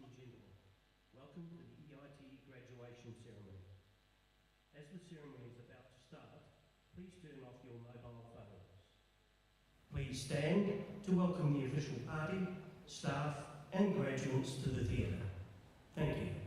and gentlemen, welcome to the EIT graduation ceremony. As the ceremony is about to start, please turn off your mobile phones. Please stand to welcome the official party, staff and graduates to the theatre. Thank you.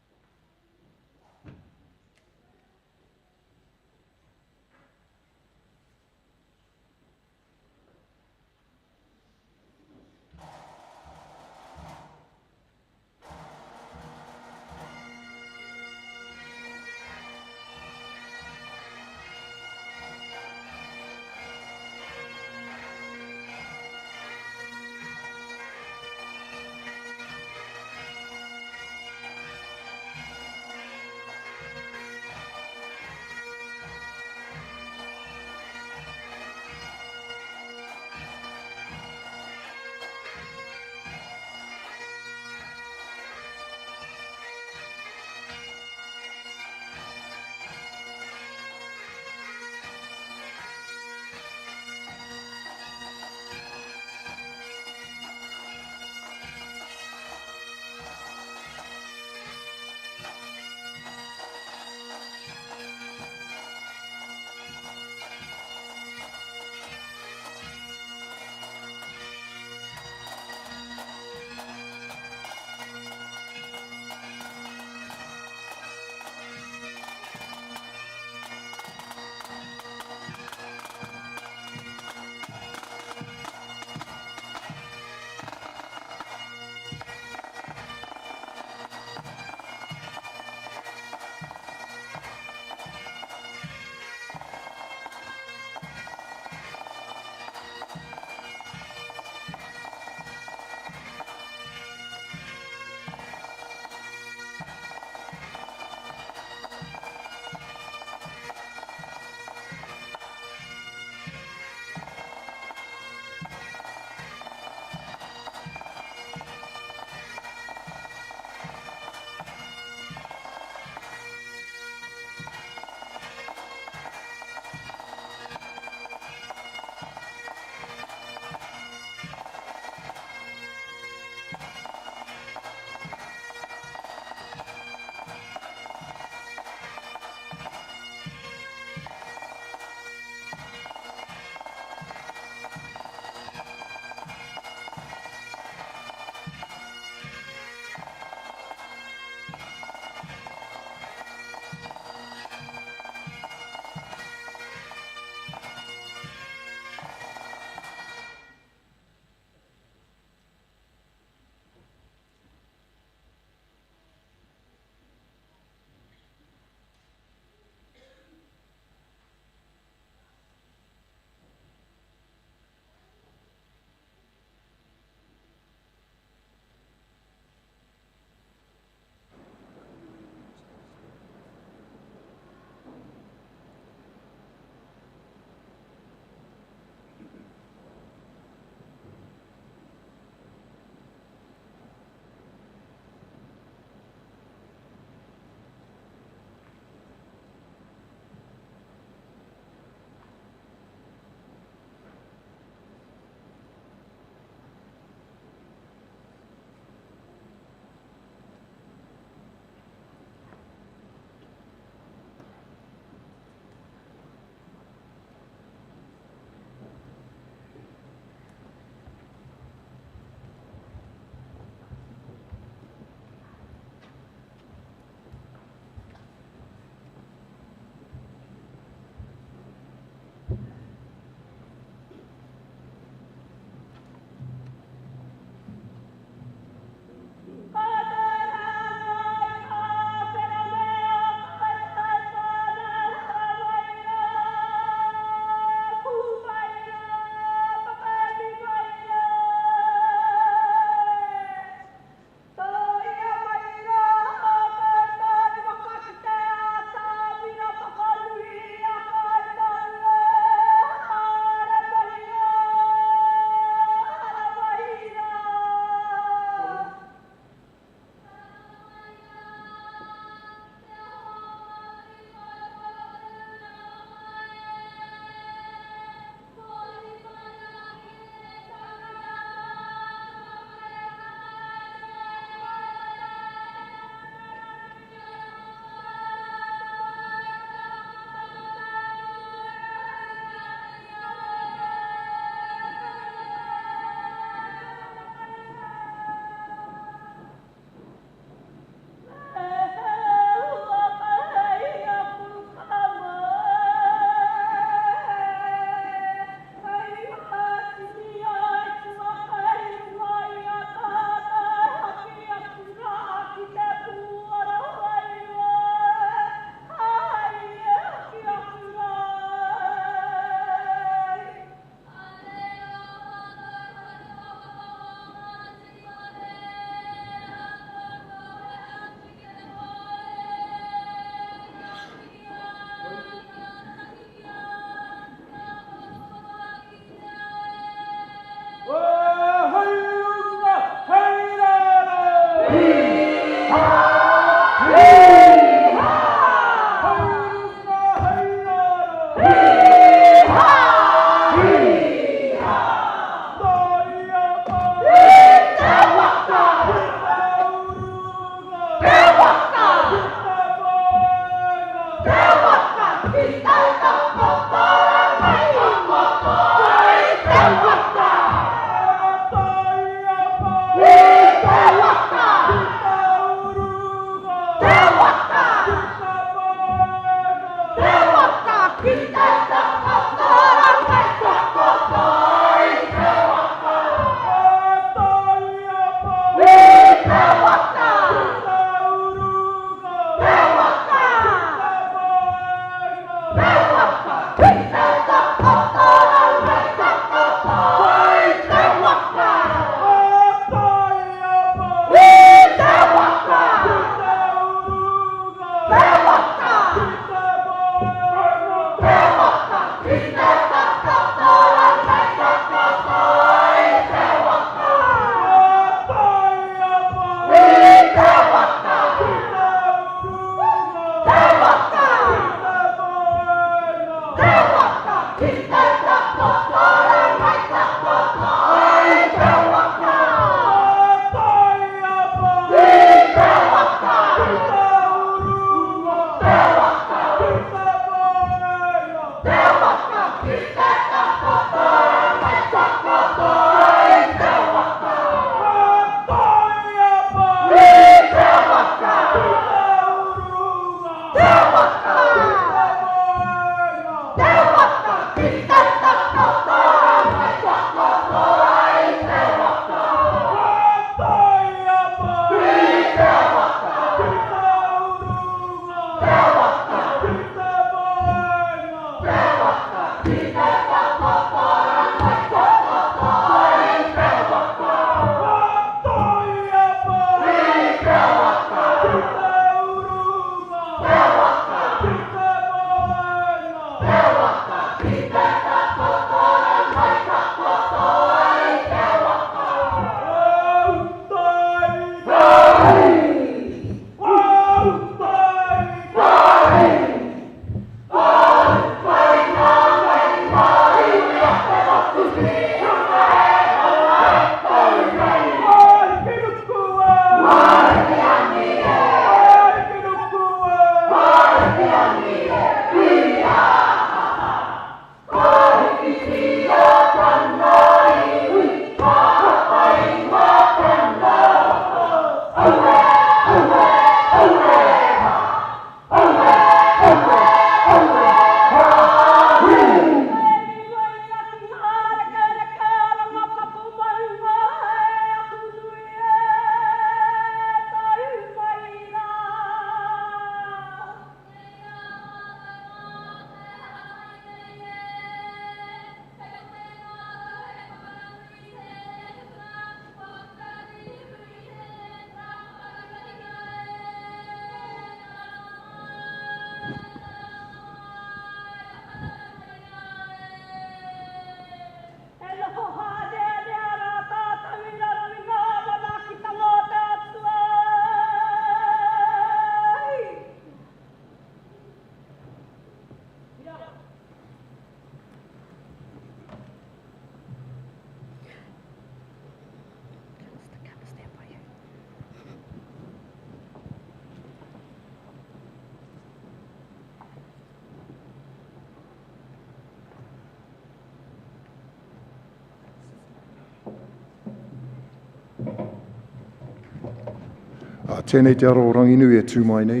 Tēnei te aro ranginui e tū mai nei,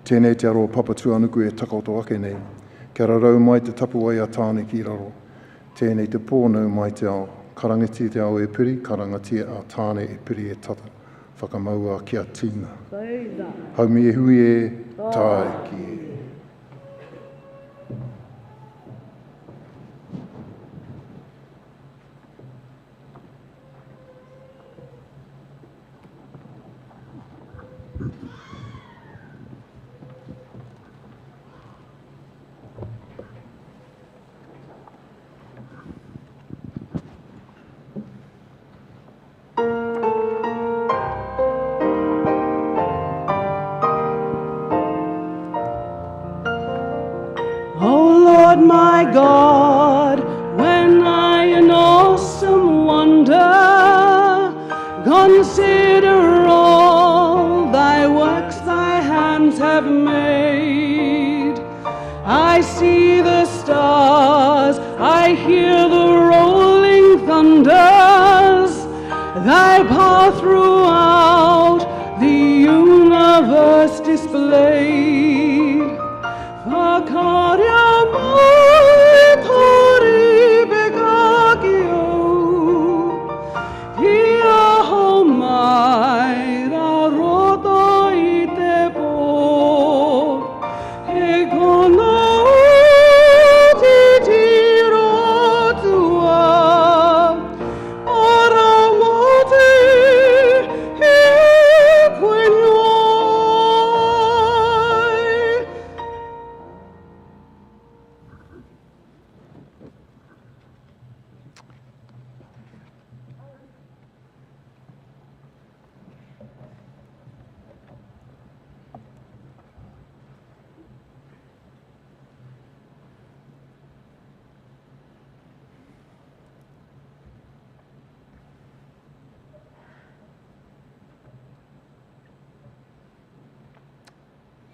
tēnei te aro papatu anuku e takaoto ake nei, kia rarau mai te tapu ai a tāne ki raro, tēnei te pōnau mai te ao, karangati te ao e piri, karangati a tāne e piri e tata, whakamaua kia tīna. Haumi e hui e tāe ki e. My God, when I in awesome wonder consider all thy works thy hands have made, I see the stars, I hear the rolling thunders, thy power throughout the universe displayed.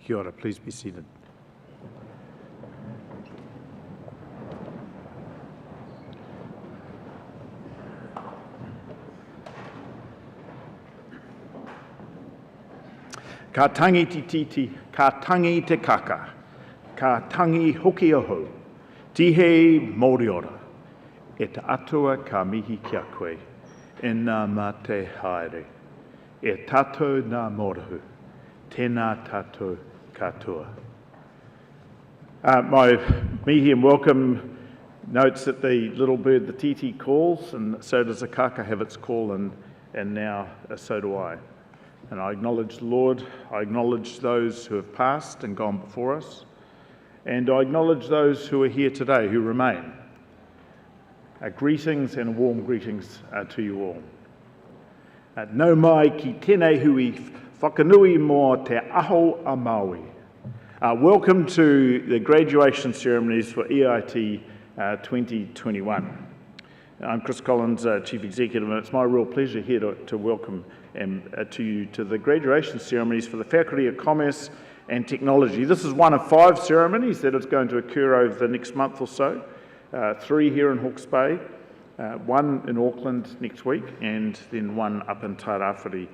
Kia ora, please be seated. ka tangi titi, ka tangi te kaka, ka tangi hoki aho, tihei moriora, e te atua ka mihi kia koe, e nā mate haere, e tātou nā morahu, tēnā tātou katoa. My mihi and welcome notes that the little bird, the titi, calls, and so does the kaka have its call, and now so do I. And I acknowledge the Lord, I acknowledge those who have passed and gone before us, and I acknowledge those who are here today, who remain. Greetings and warm greetings to you all. Nau mai ki tēnei hui whakanui mō te aho a Māui. Welcome to the graduation ceremonies for EIT 2021. I'm Chris Collins, Chief Executive, and it's my real pleasure here to welcome to you to the graduation ceremonies for the Faculty of Commerce and Technology. This is one of 5 ceremonies that is going to occur over the next month or so. 3 here in Hawke's Bay, 1 in Auckland next week, and then 1 up in Tairāwhiti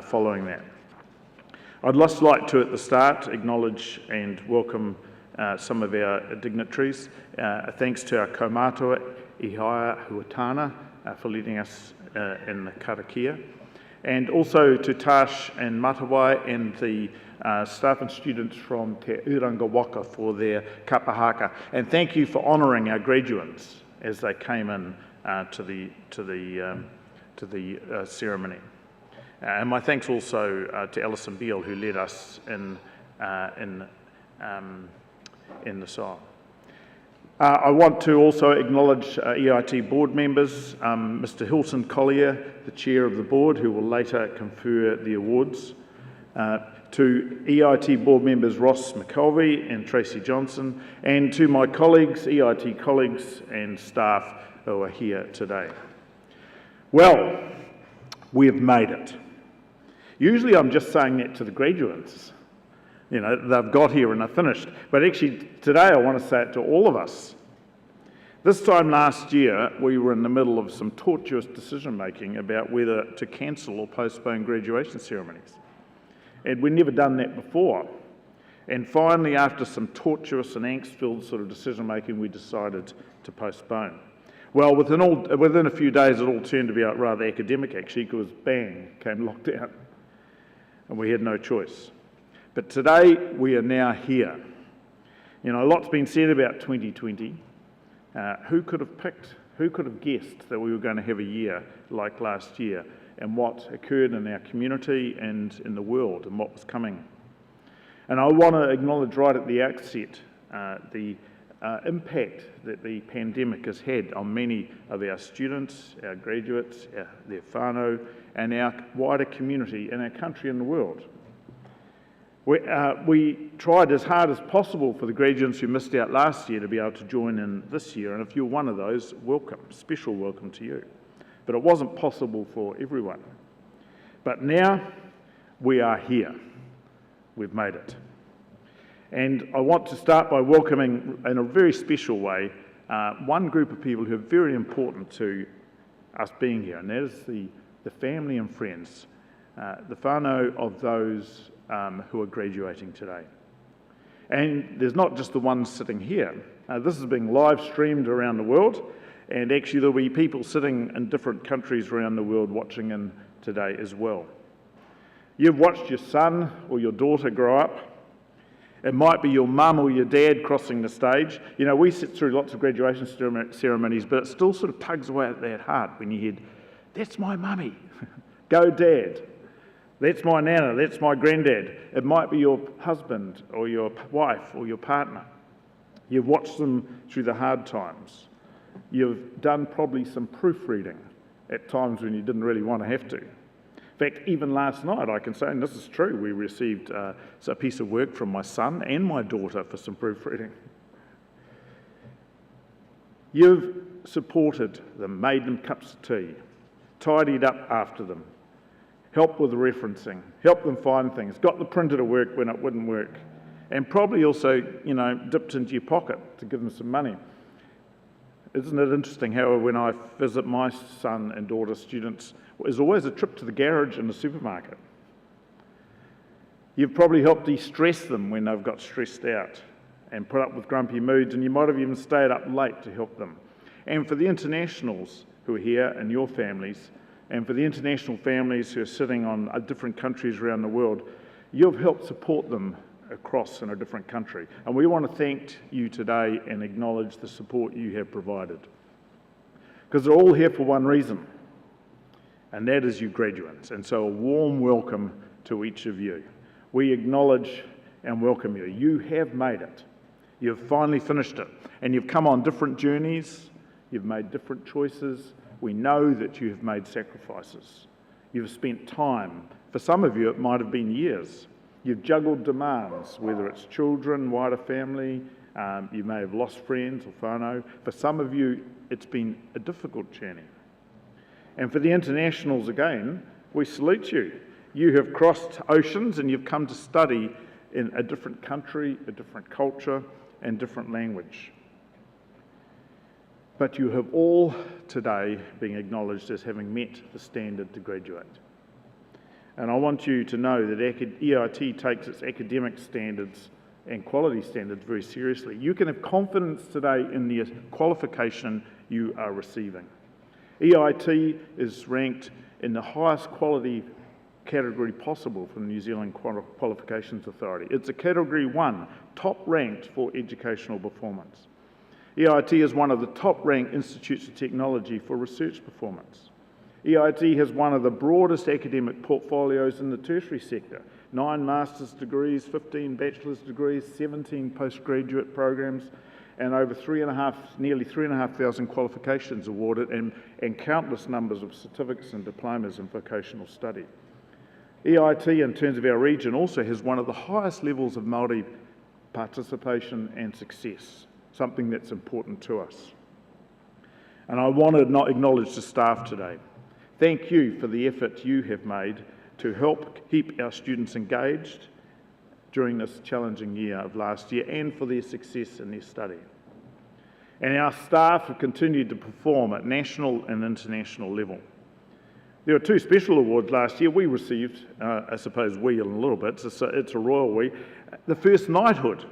following that. I'd just like to, at the start, acknowledge and welcome some of our dignitaries. Thanks to our kaumātua, Ihaia Huatana, for leading us in the karakia. And also to Tash and Matawai and the staff and students from Te Uranga Waka for their kapahaka. And thank you for honouring our graduates as they came in to the ceremony. And my thanks also to Alison Beale, who led us in the song. I want to also acknowledge EIT board members, Mr. Hilton Collier, the chair of the board, who will later confer the awards, to EIT board members Ross McKelvey and Tracy Johnson, and to my colleagues, EIT colleagues and staff who are here today. Well, we have made it. Usually I'm just saying that to the graduates. You know, they've got here and they're finished. But actually, today I want to say it to all of us. This time last year, we were in the middle of some tortuous decision-making about whether to cancel or postpone graduation ceremonies. And we'd never done that before. And finally, after some tortuous and angst-filled sort of decision-making, we decided to postpone. Well, within a few days, it all turned to be rather academic, actually, because bang, came lockdown. And we had no choice. But today, we are now here. You know, a lot's been said about 2020. Who could have picked, who could have guessed that we were going to have a year like last year, and what occurred in our community and in the world and what was coming? And I want to acknowledge right at the outset the impact that the pandemic has had on many of our students, our graduates, their whānau, and our wider community in our country and the world. We tried as hard as possible for the graduates who missed out last year to be able to join in this year, and if you're one of those, welcome, special welcome to you. But it wasn't possible for everyone. But now we are here. We've made it. And I want to start by welcoming, in a very special way, one group of people who are very important to us being here, and that is the family and friends, the whānau of those who are graduating today. And there's not just the ones sitting here. This is being live streamed around the world, and actually there'll be people sitting in different countries around the world watching in today as well. You've watched your son or your daughter grow up. It might be your mum or your dad crossing the stage. You know, we sit through lots of graduation ceremonies, but it still sort of tugs away at that heart when you hear, that's my mummy, go dad. That's my nana, that's my granddad. It might be your husband or your wife or your partner. You've watched them through the hard times. You've done probably some proofreading at times when you didn't really want to have to. In fact, even last night, I can say, and this is true, we received a piece of work from my son and my daughter for some proofreading. You've supported them, made them cups of tea, tidied up after them, helped with the referencing, helped them find things, got the printer to work when it wouldn't work, and probably also, you know, dipped into your pocket to give them some money. Isn't it interesting how when I visit my son and daughter students, there's always a trip to the garage and the supermarket. You've probably helped de-stress them when they've got stressed out and put up with grumpy moods, and you might have even stayed up late to help them. And for the internationals who are here and your families, and for the international families who are sitting on different countries around the world, you've helped support them across in a different country. And we want to thank you today and acknowledge the support you have provided. Because they're all here for one reason, and that is you graduates. And so a warm welcome to each of you. We acknowledge and welcome you. You have made it. You've finally finished it. And you've come on different journeys. You've made different choices. We know that you have made sacrifices. You've spent time. For some of you, it might have been years. You've juggled demands, whether it's children, wider family, you may have lost friends or whānau. For some of you, it's been a difficult journey. And for the internationals again, we salute you. You have crossed oceans and you've come to study in a different country, a different culture, and different language. But you have all today been acknowledged as having met the standard to graduate. And I want you to know that EIT takes its academic standards and quality standards very seriously. You can have confidence today in the qualification you are receiving. EIT is ranked in the highest quality category possible from the New Zealand Qualifications Authority. It's a Category 1, top ranked for educational performance. EIT is one of the top-ranked institutes of technology for research performance. EIT has one of the broadest academic portfolios in the tertiary sector, 9 master's degrees, 15 bachelor's degrees, 17 postgraduate programs, and over nearly 3,500 qualifications awarded, and countless numbers of certificates and diplomas in vocational study. EIT, in terms of our region, also has one of the highest levels of Māori participation and success, something that's important to us. And I want to acknowledge the staff today. Thank you for the effort you have made to help keep our students engaged during this challenging year of last year and for their success in their study. And our staff have continued to perform at national and international level. There were 2 special awards last year we received, I suppose we a little bit, it's a royal we, the first knighthood.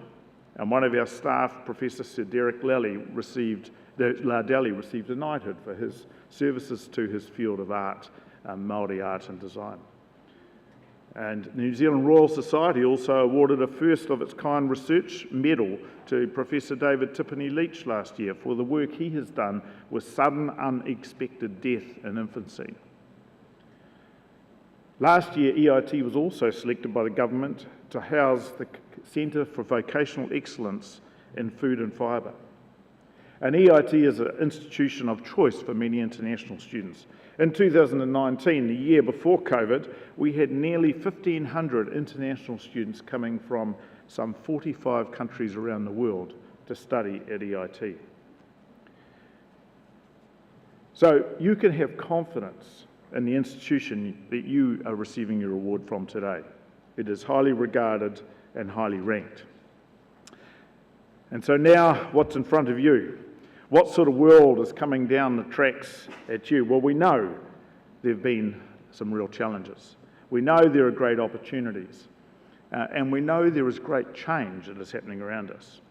And one of our staff, Professor Sir Derek Lardeli, received a knighthood for his services to his field of art, Māori art and design. And the New Zealand Royal Society also awarded a first of its kind research medal to Professor David Tiffany Leach last year for the work he has done with sudden unexpected death in infancy. Last year, EIT was also selected by the government to house the Centre for Vocational Excellence in Food and Fibre. And EIT is an institution of choice for many international students. In 2019, the year before COVID, we had nearly 1,500 international students coming from some 45 countries around the world to study at EIT. So you can have confidence in the institution that you are receiving your award from today. It is highly regarded and highly ranked. And so now, what's in front of you? What sort of world is coming down the tracks at you? Well, we know there have been some real challenges. We know there are great opportunities. And we know there is great change that is happening around us.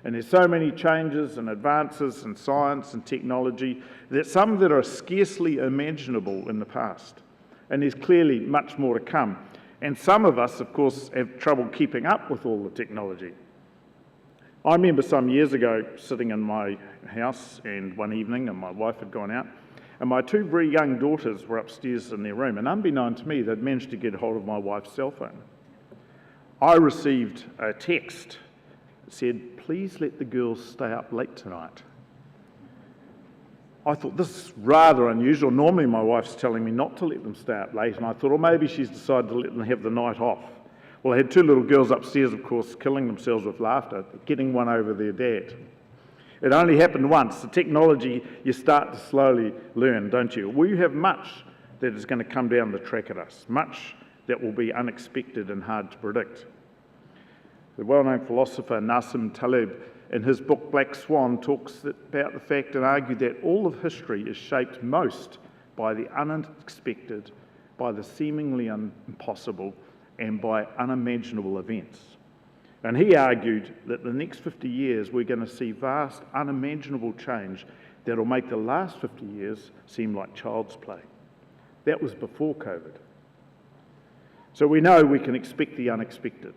And there's so many changes and advances in science and technology that some that are scarcely imaginable in the past. And there's clearly much more to come. And some of us, of course, have trouble keeping up with all the technology. I remember some years ago sitting in my house and one evening, and my wife had gone out, and my 2 very young daughters were upstairs in their room, and unbeknown to me, they'd managed to get hold of my wife's cell phone. I received a text that said, "Please let the girls stay up late tonight." I thought, this is rather unusual. Normally my wife's telling me not to let them stay up late, and I thought, well, maybe she's decided to let them have the night off. Well, I had 2 little girls upstairs, of course, killing themselves with laughter, getting one over their dad. It only happened once. The technology, you start to slowly learn, don't you? We have much that is going to come down the track at us, much that will be unexpected and hard to predict. The well-known philosopher Nassim Taleb, in his book Black Swan, talks about the fact and argued that all of history is shaped most by the unexpected, by the seemingly impossible, and by unimaginable events. And he argued that the next 50 years we're going to see vast, unimaginable change that will make the last 50 years seem like child's play. That was before COVID. So we know we can expect the unexpected.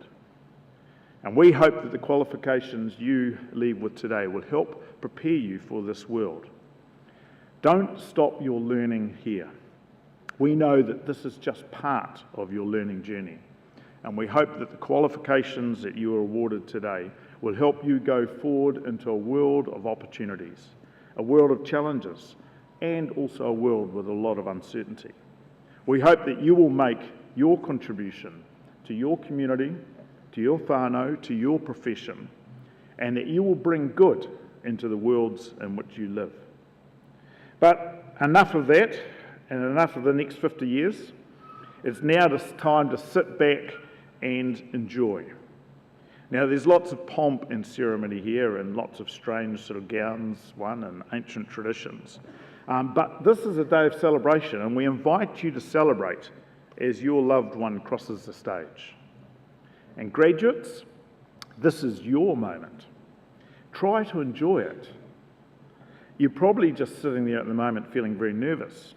And we hope that the qualifications you leave with today will help prepare you for this world. Don't stop your learning here. We know that this is just part of your learning journey. And we hope that the qualifications that you are awarded today will help you go forward into a world of opportunities, a world of challenges, and also a world with a lot of uncertainty. We hope that you will make your contribution to your community, to your whānau, to your profession, and that you will bring good into the worlds in which you live. But enough of that, and enough of the next 50 years. It's now just time to sit back and enjoy. Now, there's lots of pomp and ceremony here and lots of strange sort of gowns, and ancient traditions. But this is a day of celebration, and we invite you to celebrate as your loved one crosses the stage. And graduates, this is your moment. Try to enjoy it. You're probably just sitting there at the moment feeling very nervous,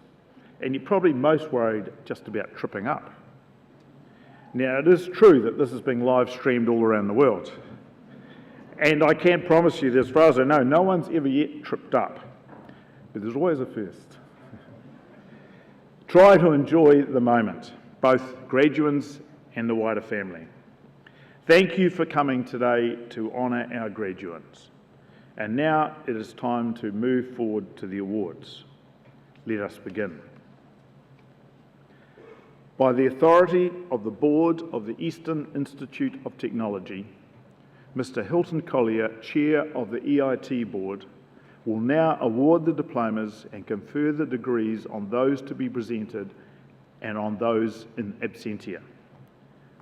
and you're probably most worried just about tripping up. Now, it is true that this is being live streamed all around the world. And I can promise you that as far as I know, no one's ever yet tripped up. But there's always a first. Try to enjoy the moment, both graduates and the wider family. Thank you for coming today to honour our graduates. And now it is time to move forward to the awards. Let us begin. By the authority of the Board of the Eastern Institute of Technology, Mr. Hilton Collier, Chair of the EIT Board, will now award the diplomas and confer the degrees on those to be presented and on those in absentia.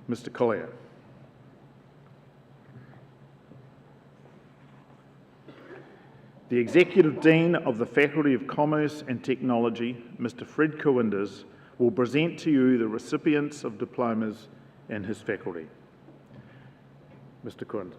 Mr. Collier. The Executive Dean of the Faculty of Commerce and Technology, Mr. Fred Kowindas, will present to you the recipients of diplomas in his faculty. Mr. Kowindas.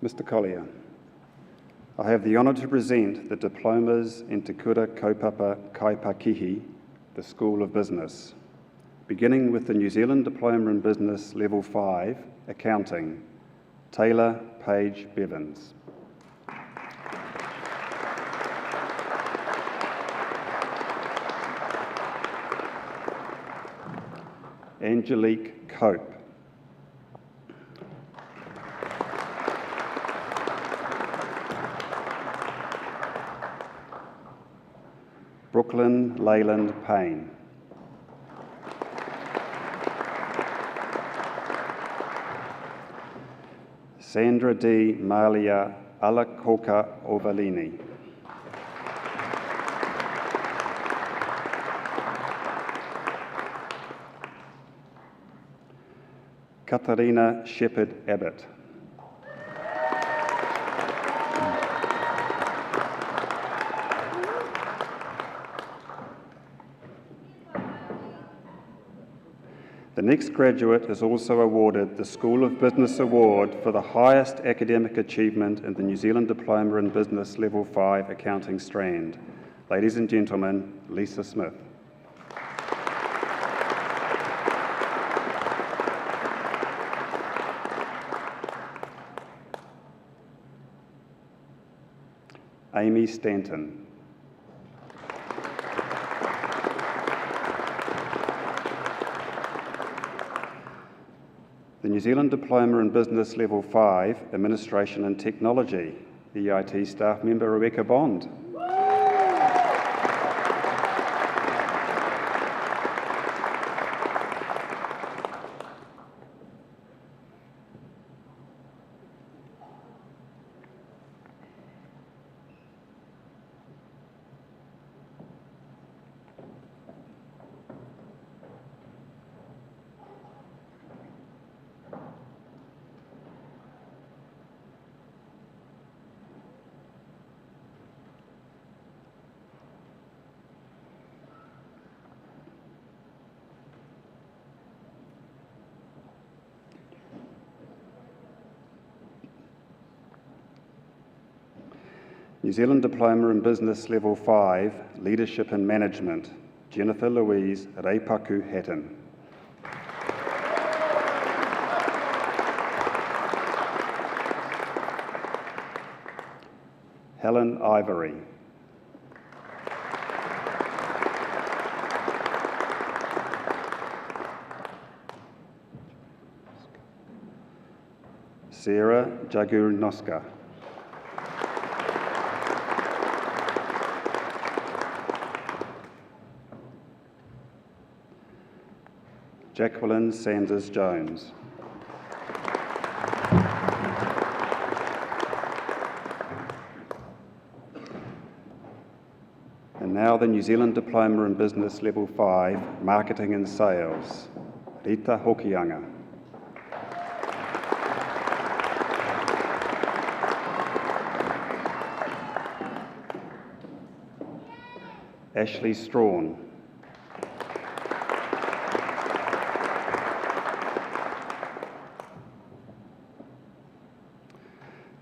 Mr. Collier, I have the honour to present the diplomas in Te Kura Kaupapa Kaipakihi, the School of Business, beginning with the New Zealand Diploma in Business Level 5, Accounting, Taylor Page Bevins. Angelique Cope. Brooklyn Leyland Payne. Sandra D. Malia Alacoca Ovalini. Katharina Shepherd Abbott. next graduate is also awarded the School of Business Award for the highest academic achievement in the New Zealand Diploma in Business Level 5 Accounting Strand. Ladies and gentlemen, Lisa Smith. Amy Stanton. The New Zealand Diploma in Business Level 5, Administration and Technology, EIT staff member Rebecca Bond. New Zealand Diploma in Business Level 5, Leadership and Management, Jennifer Louise Reipaku Hatton. Helen Ivory. Sarah Jagurnoska. Jacqueline Sanders-Jones. And now the New Zealand Diploma in Business Level 5, Marketing and Sales, Rita Hokianga. Ashley Strawn.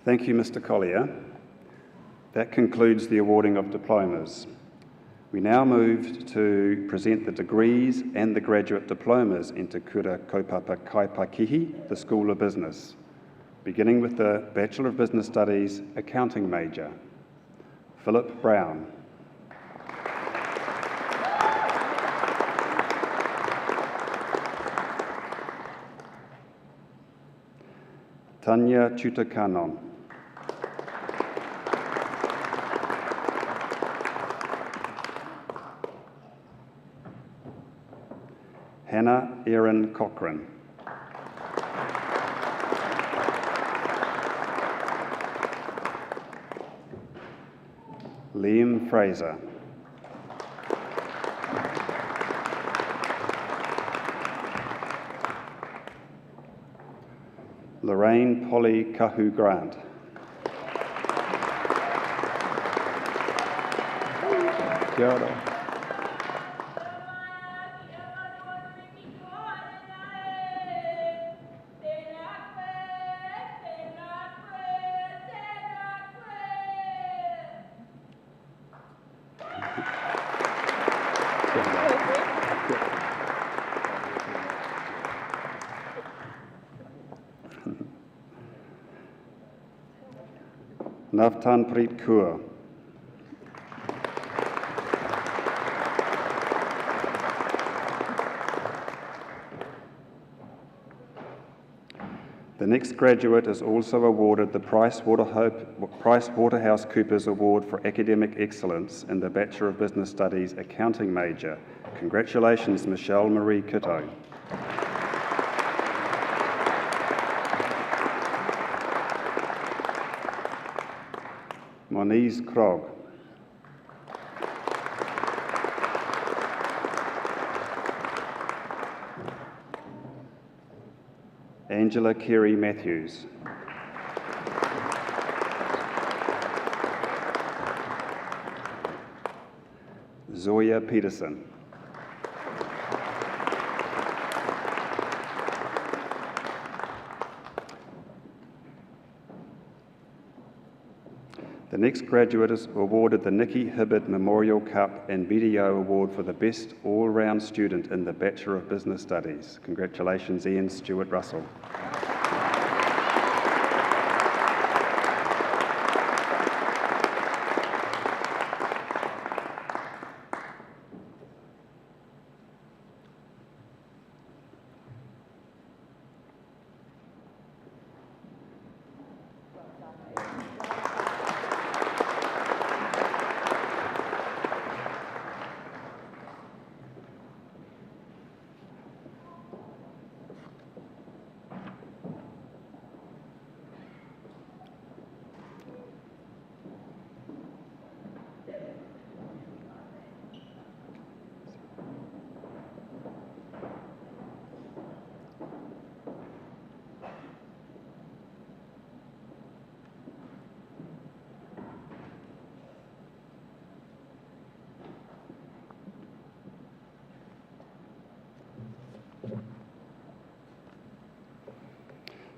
Thank you, Mr. Collier. That concludes the awarding of diplomas. We now move to present the degrees and the graduate diplomas in Te Kura Kaupapa Kaipakihi, the School of Business, beginning with the Bachelor of Business Studies Accounting major, Philip Brown. Tanya Chutakanon. Hannah Erin Cochran. Liam Fraser. Lorraine Polly Kahu Grant. Kia ora. Navtanpreet Kaur. The next graduate is also awarded the PricewaterhouseCoopers Award for Academic Excellence in the Bachelor of Business Studies Accounting major. Congratulations, Michelle Marie Kitto. Moniz Krog. Angela Carey Matthews. Zoya Peterson. The next graduate is awarded the Nicky Hibbert Memorial Cup and BDO Award for the Best All-Round Student in the Bachelor of Business Studies. Congratulations, Ian Stewart Russell.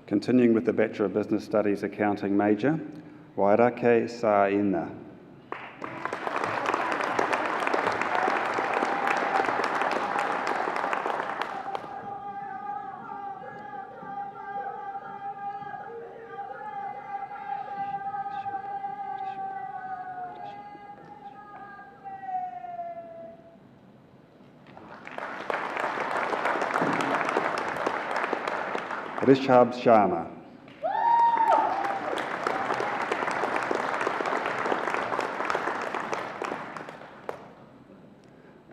Continuing with the Bachelor of Business Studies Accounting major, Wairake Sāina. Rishabh Sharma.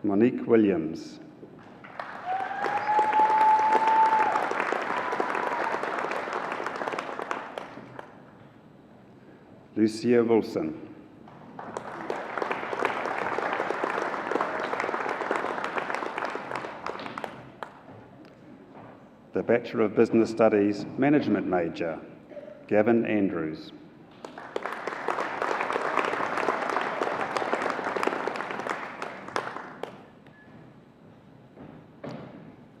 Monique Williams. Lucia Wilson. The Bachelor of Business Studies Management major, Gavin Andrews.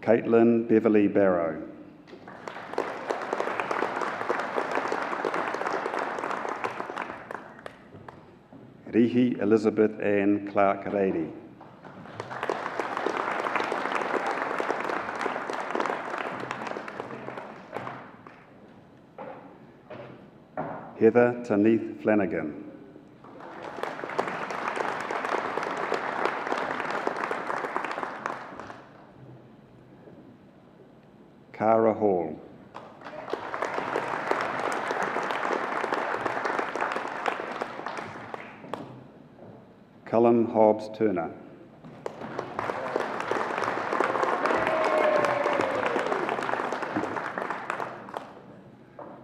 Caitlin Beverly Barrow. Rihi Elizabeth Ann Clark Rady. Heather Taneeth Flanagan. Cara Hall. Cullum Hobbs Turner.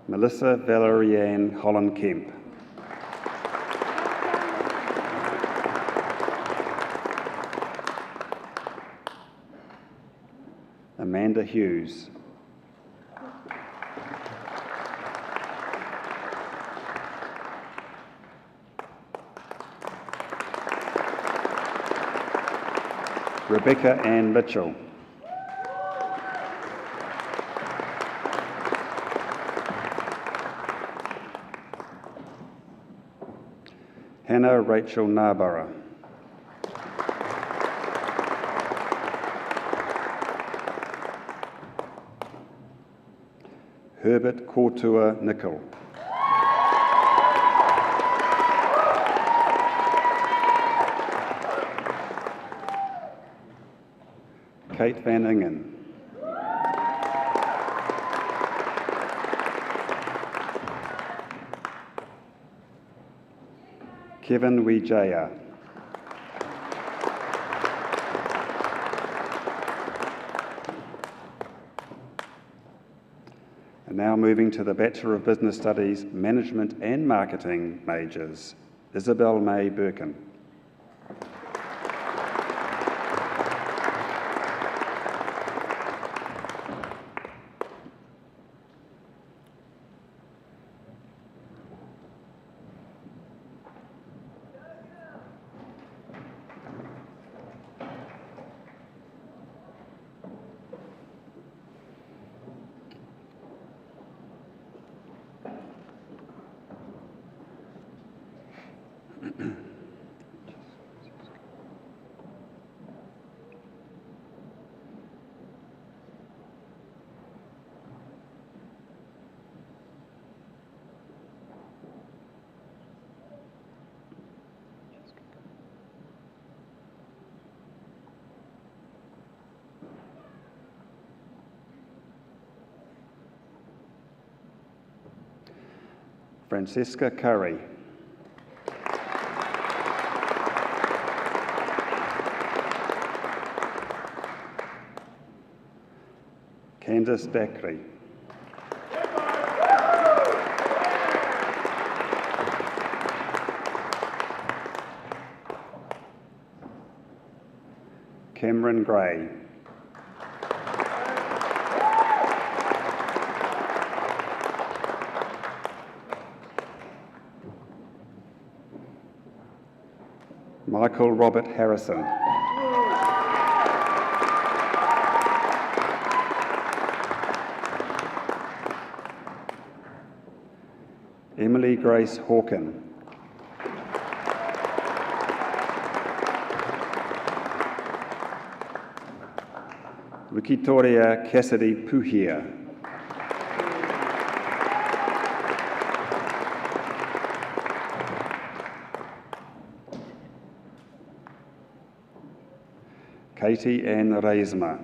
Melissa Valerianne Holland Kemp. Amanda Hughes. Rebecca Ann Mitchell. Hannah Rachel Narborough. Herbert Kortua Nicol. Kate Van Ingen. Kevin Wijaya. And now moving to the Bachelor of Business Studies Management and Marketing majors, Isabel May Birkin. Francesca Curry. Candice Dacre. Cameron Gray. Michael Robert Harrison. Emily Grace Hawken. Wikitoria Cassidy Puhia. Katie Ann Reisma.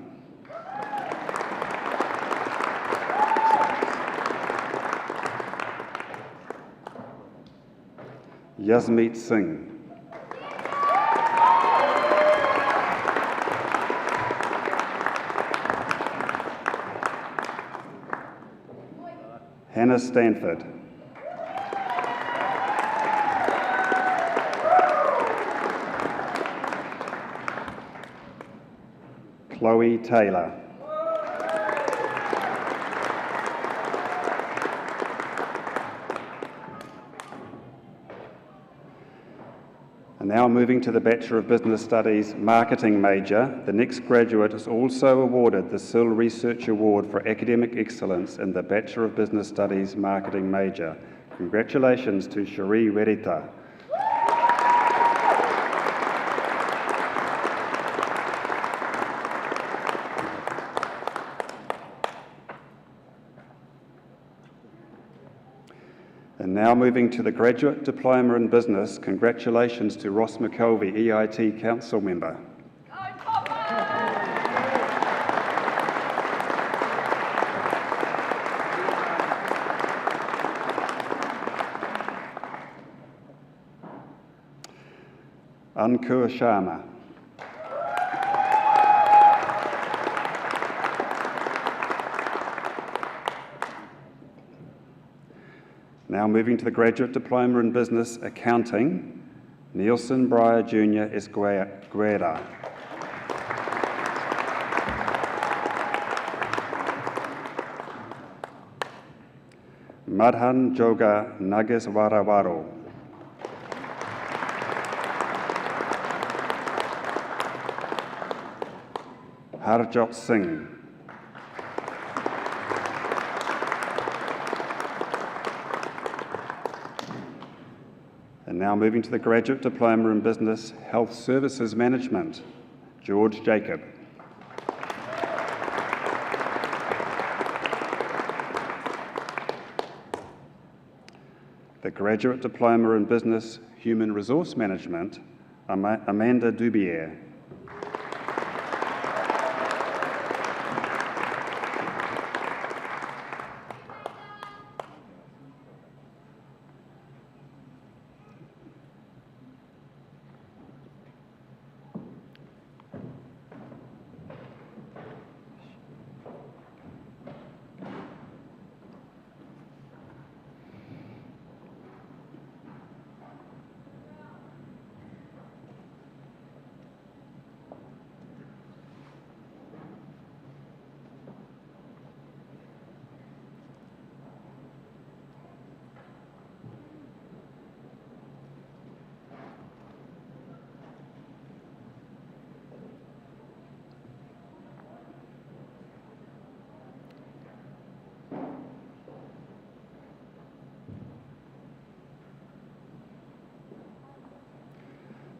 Yasmeet Singh. Hannah Stanford. Chloe Taylor. And now moving to the Bachelor of Business Studies Marketing major, the next graduate is also awarded the SIL Research Award for Academic Excellence in the Bachelor of Business Studies Marketing major. Congratulations to Cherie Werita. And now moving to the Graduate Diploma in Business, congratulations to Ross McKelvey, EIT Council Member. Ankur Sharma. Now moving to the Graduate Diploma in Business Accounting, Nielsen Breyer Jr. Esguerra. Madhan Joga Nageswarawaro. Harjot Singh. And now moving to the Graduate Diploma in Business Health Services Management, George Jacob. The Graduate Diploma in Business Human Resource Management, Amanda Dubier.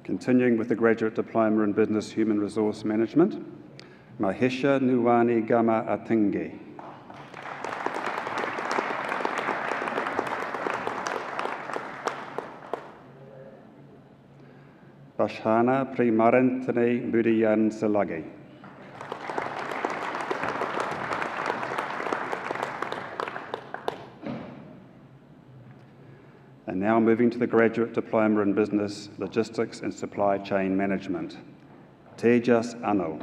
Continuing with the Graduate Diploma in Business Human Resource Management, Mahesha Nuwani Gama Atinge. Bashana Primarentane Budiyan Salagi. And now moving to the Graduate Diploma in Business, Logistics and Supply Chain Management, Tejas Anil.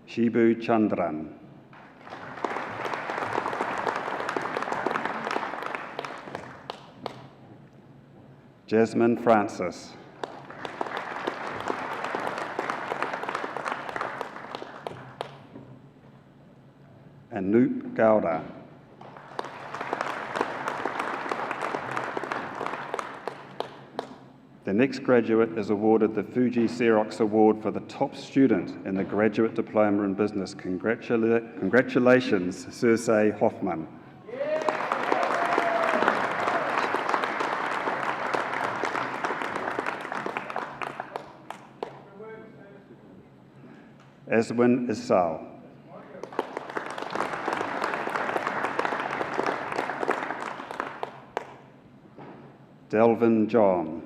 Shibu Chandran. Jasmine Francis. Anoop Gowda. The next graduate is awarded the Fuji Xerox Award for the top student in the Graduate Diploma in Business. Congratulations, Circe Hoffman. Eswin Isao. Delvin John.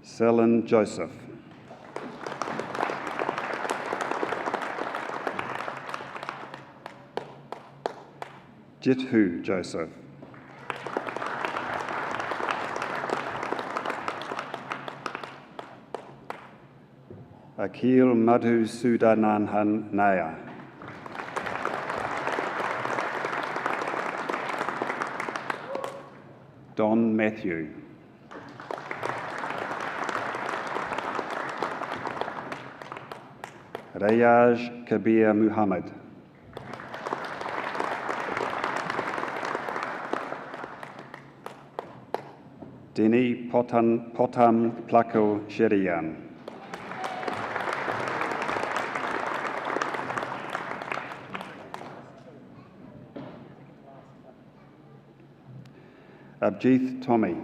Selin Joseph. Jithu Joseph. Akil Madhu Sudananhan Naya. Don Matthew. Rayaj Kabir Muhammad. Dini Potam Plako Sherian. Abjith Tommy.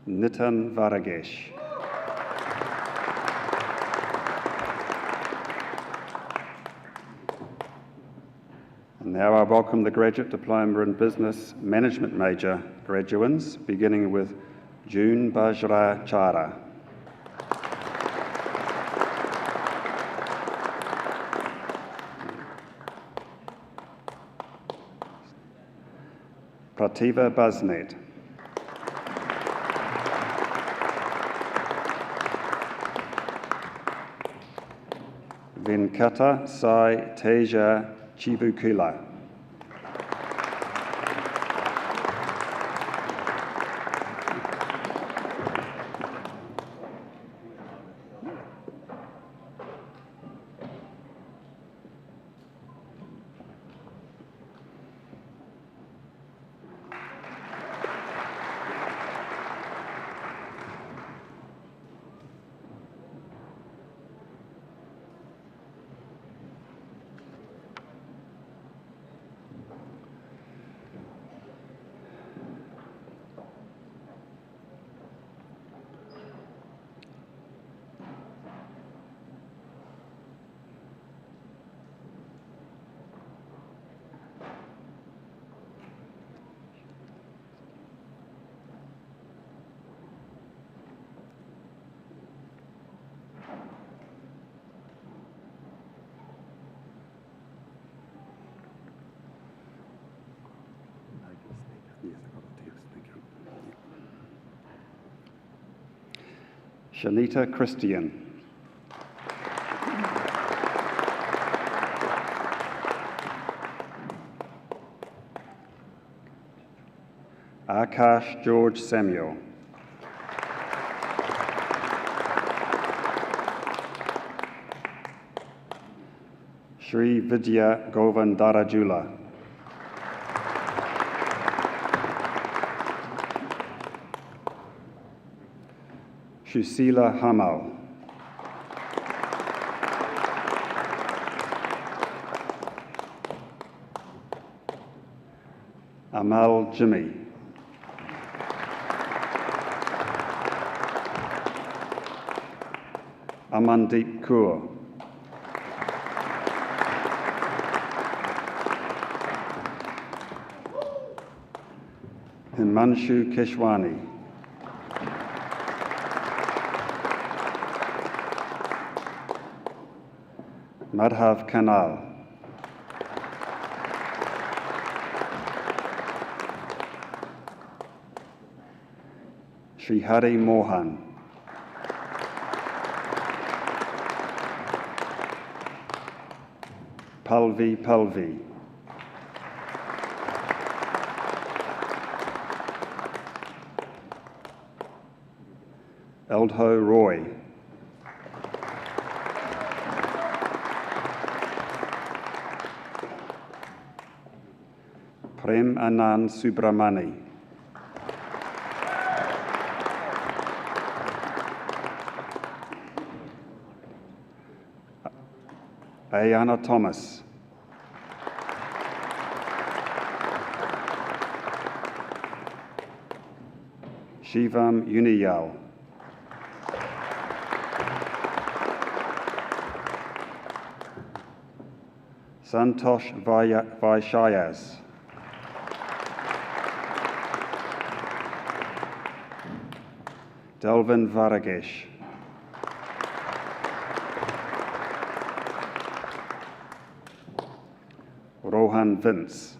Nitin Varagesh. And now I welcome the Graduate Diploma in Business Management major graduands, beginning with June Bajra Chara. Prativa Basnet. Venkata Sai Teja Chivukula. Shanita Christian. Akash George Samuel. Shri Vidya Govindarajula. Shusila Hamal. Amal Jimmy. Amandeep Kaur. Himanshu Keshwani. Madhav Kanal. Shri Hari Mohan. Palvi Palvi. Eldho Roy. Prem Anand Subramani. Ayana Thomas. Shivam Uniyal. Santosh Vaishayas. Delvin Varagesh. Rohan Vince.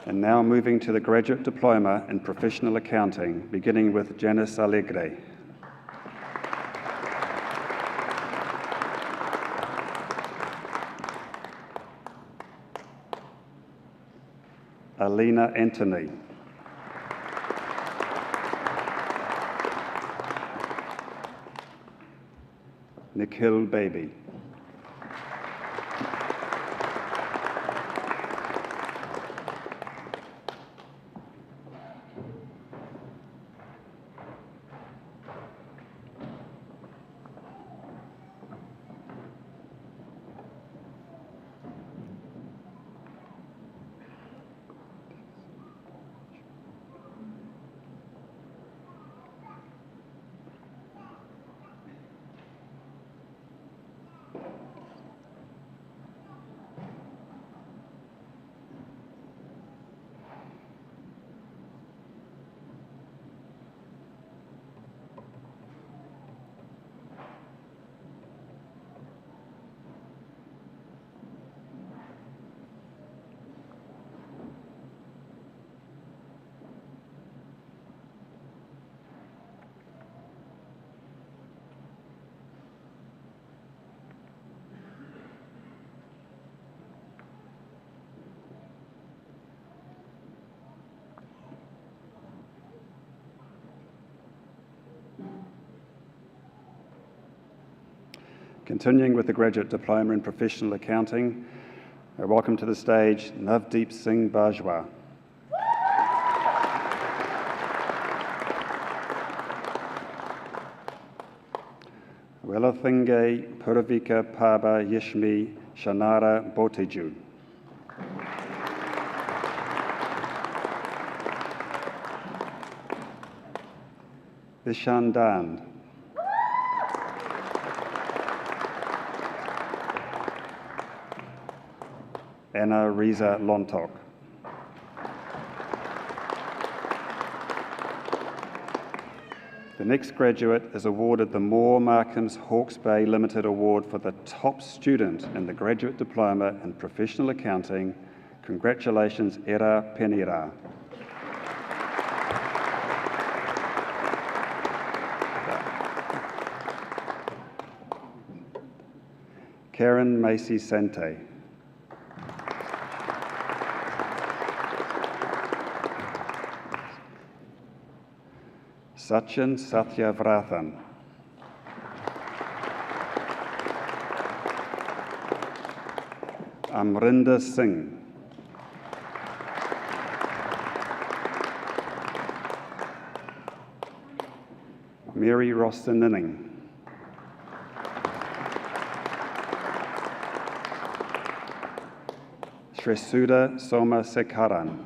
And now moving to the Graduate Diploma in Professional Accounting, beginning with Janice Alegre. Alina Anthony. Nikhil Baby. Continuing with the Graduate Diploma in Professional Accounting, I welcome to the stage Navdeep Singh Bajwa. Welathinge Puravika Paba Yishmi Shanara Boteju. Ishandan. Anna Riza Lontok. The next graduate is awarded the Moore Markhams Hawke's Bay Limited Award for the top student in the Graduate Diploma in Professional Accounting. Congratulations, Era Penira. Karen Macy Sante. Sachin Satyavrathan. Amrinder Singh. Mary Rostenninning. Shresuda Somasekaran.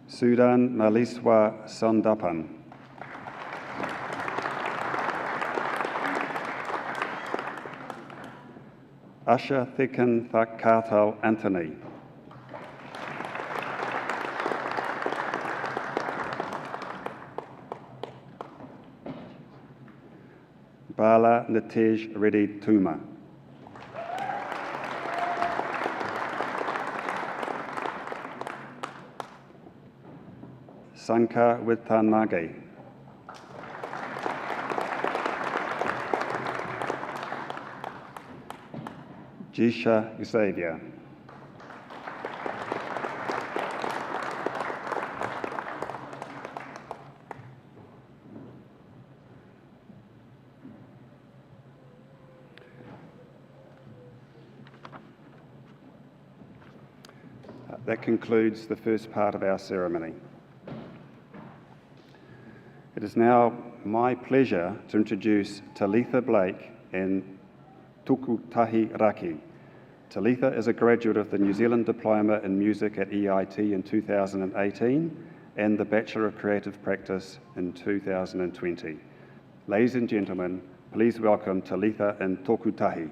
Sudan Maliswa Sondapan. Asha Thikan Thakatal Anthony. Bala Nitej Reddy Tuma. Sanka Withanage. Jisha Xavier. That concludes the first part of our ceremony. It is now my pleasure to introduce Talitha Blake and Tukutahi Raki. Talitha is a graduate of the New Zealand Diploma in Music at EIT in 2018 and the Bachelor of Creative Practice in 2020. Ladies and gentlemen, please welcome Talitha and Tukutahi.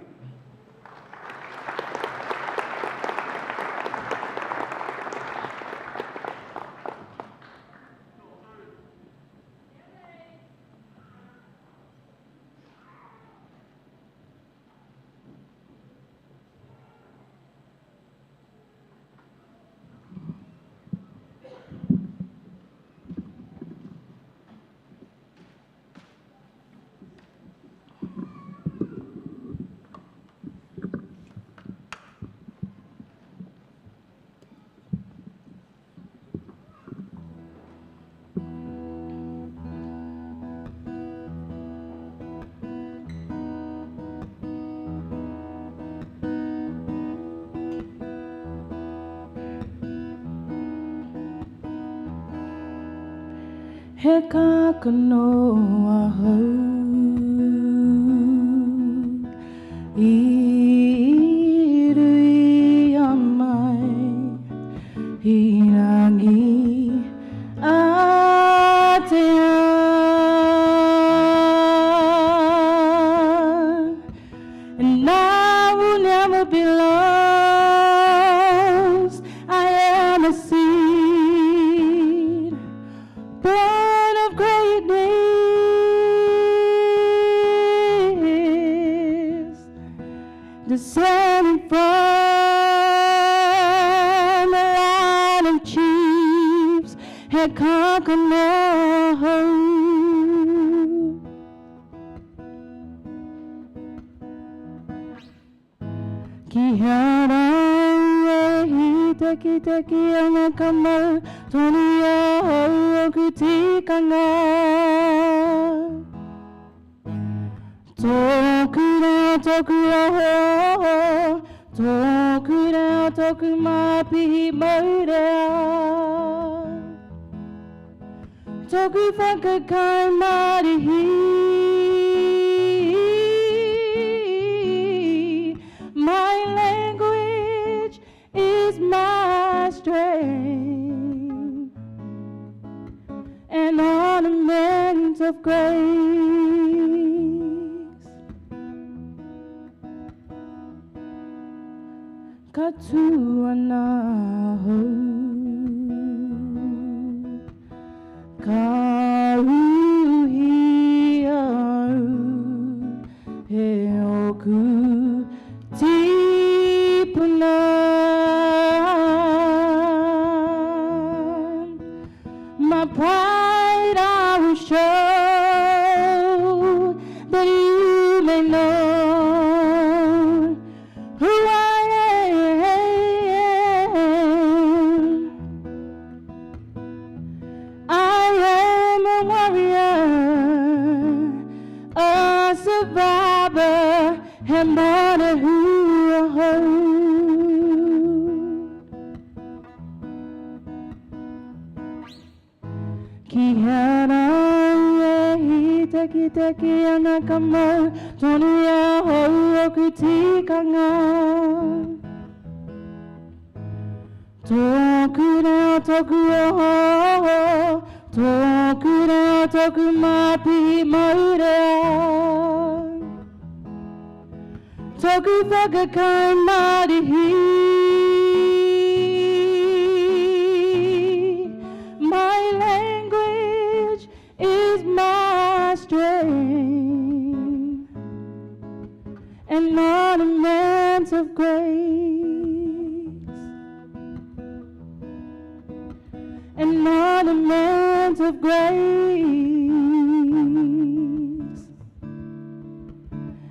He kakanoa hau I rui amai Hirangi Atea And I will never be lost I am a seed born of greatness, descending from the line of chiefs, had conquered more. Ki hara Teki teki ana kamau Toni o kutikanga Toku rao toku aho Toku rao toku mapihi maurea Toku whakakai marihi My language is my strength, an ornament of grace. Katuanaho, Karuhiaru, Heoku, Tipuna. My pride I will show, that you may know who I am. I am a warrior, a survivor, and more than who I hold. Ki hana ua hi teki ana ka mau, tonu e hou o ku tikanga. Tōku rea tōku oho, tōku rea tōku mapi maurea. Tōku whakakai marihi. My language is my strength, and ornaments of grace, and ornaments of grace,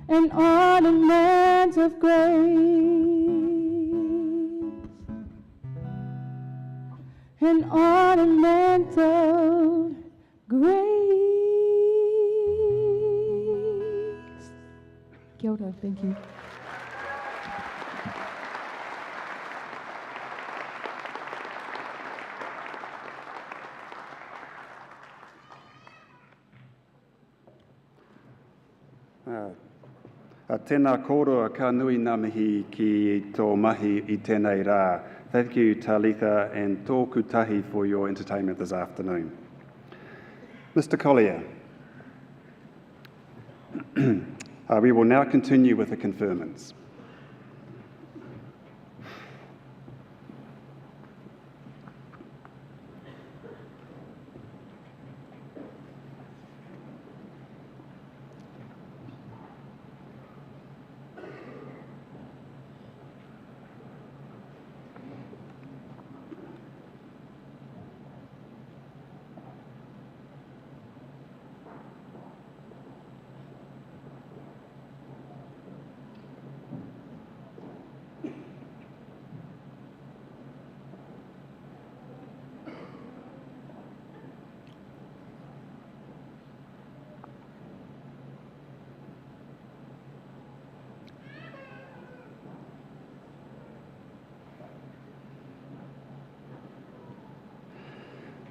and ornaments of grace, an ornament of grace. Kia ora, thank you. Tēnā kōrua ka nui ngā mihi ki tō mahi I tēnei rā. Thank you, Talitha, and tōku tahi for your entertainment this afternoon. Mr. Collier, we will now continue with the conferments.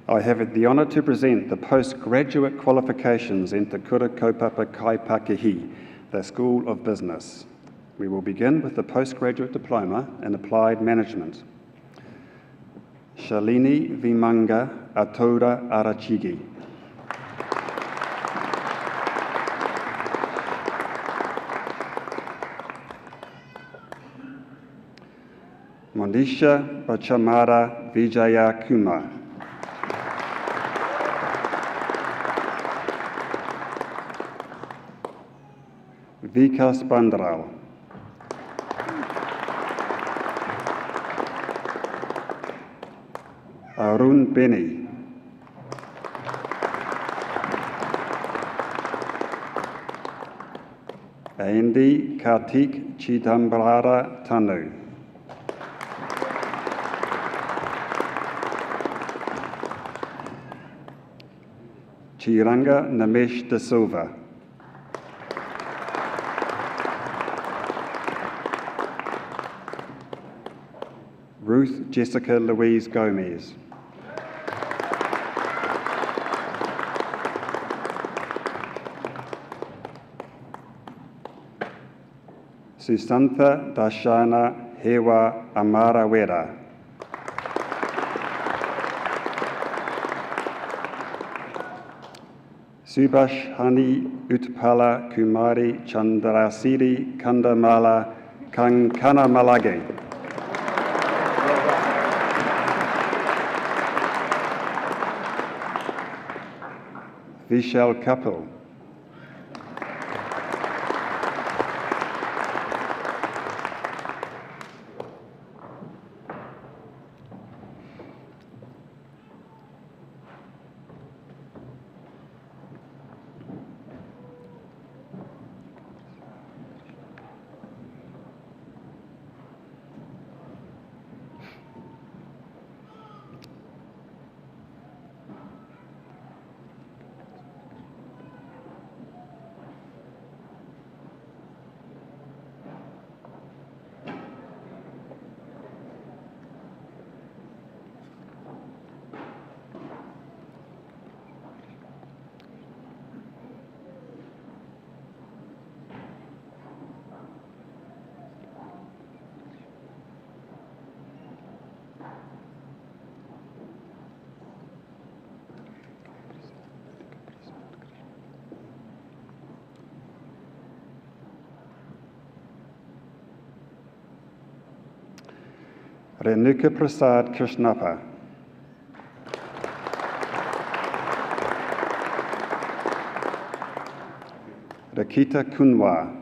I have the honour to present the postgraduate qualifications in Te Kura Kaupapa Kaipakihi, the School of Business. We will begin with the postgraduate diploma in Applied Management. Shalini Vimanga Atura Arachigi. Monisha Bachamara Vijaya Kumar. Vikas Bandral. Arun Beni. Andy Kartik Chidambrara Tanu. Chiranga Namesh De Silva. Ruth Jessica Louise Gomez. Susantha Darshana Hewa Amarawera. Subhash Hani Utpala Kumari Chandrasiri Kandamala Kankana Malage. Vishal Kapil. Renuka Prasad Krishnappa. Rakita Kunwa.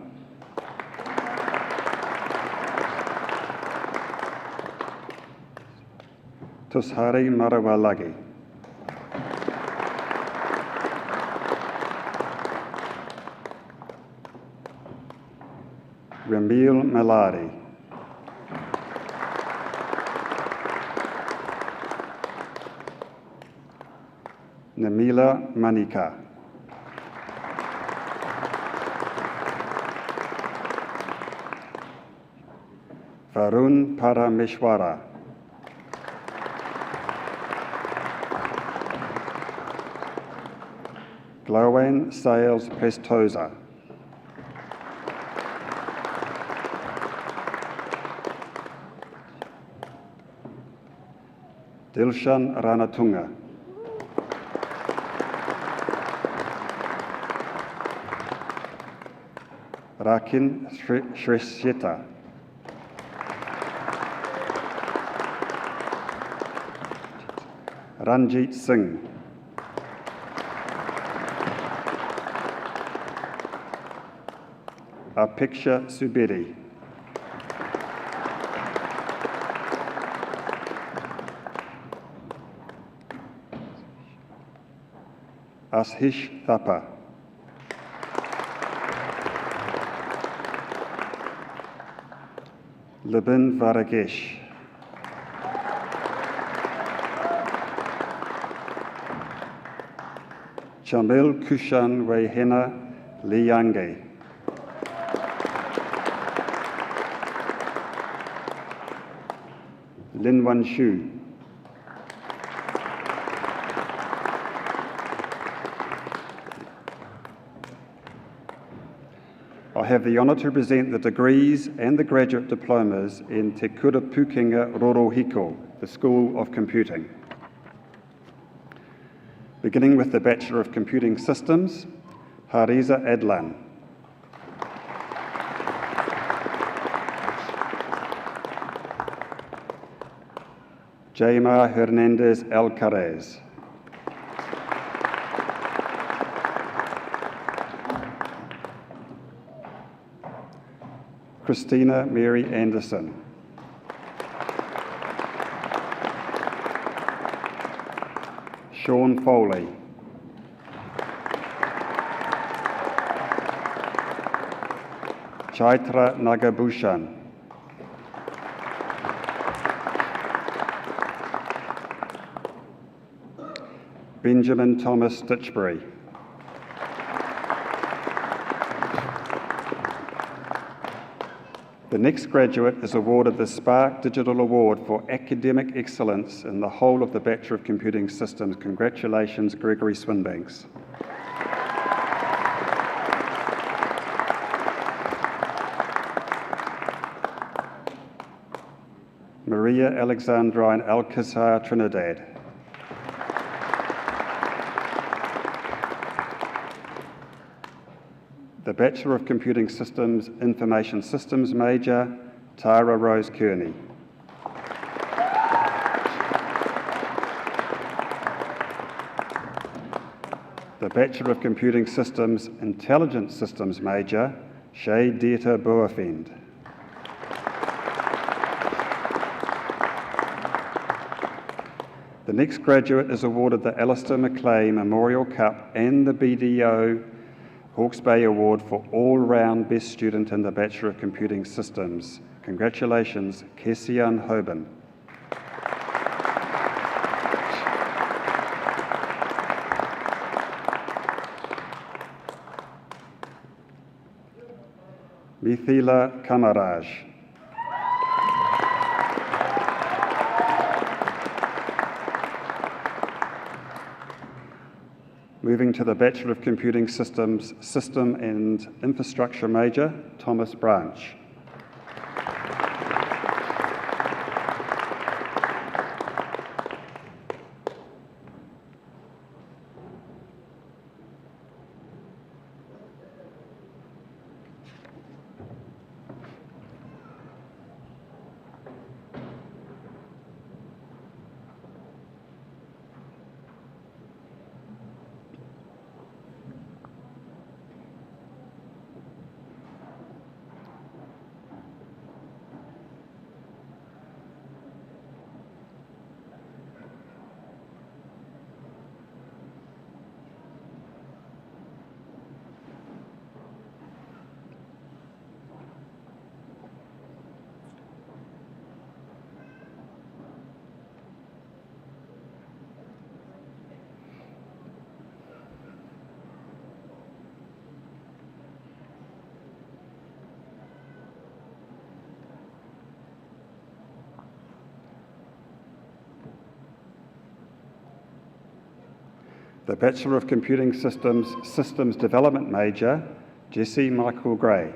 Tushari Marawalagi. Ramil Maladi. Namila Manika. Varun Parameshwara. Glowan Sales Prestosa. Dilshan Ranatunga. Rakin Shresheta. Ranjit Singh. Apiksha Subedi. Ashish Thapa. Libin Varagesh. Chamil Kushan Wehena Liyange. Lin Wan Shu. I have the honour to present the degrees and the graduate diplomas in Te Kura Pukenga Rorohiko, the School of Computing. Beginning with the Bachelor of Computing Systems, Hariza Adlan. Jaima Hernandez Alcaraz. Christina Mary Anderson. Sean Foley. Chaitra Nagabhushan. Benjamin Thomas Stitchbury. The next graduate is awarded the Spark Digital Award for Academic Excellence in the whole of the Bachelor of Computing Systems. Congratulations, Gregory Swinbanks. Maria Alexandrine Alcazar Trinidad. The Bachelor of Computing Systems, Information Systems major, Tara Rose Kearney. The Bachelor of Computing Systems, Intelligent Systems major, Shay Dieter Boafend. The next graduate is awarded the Alistair McLeay Memorial Cup and the BDO Hawke's Bay Award for all-round best student in the Bachelor of Computing Systems. Congratulations, Kesian Hoban. Mithila Kamaraj. Moving to the Bachelor of Computing Systems, System and Infrastructure major, Thomas Branch. The Bachelor of Computing Systems Systems Development major, Jesse Michael Gray.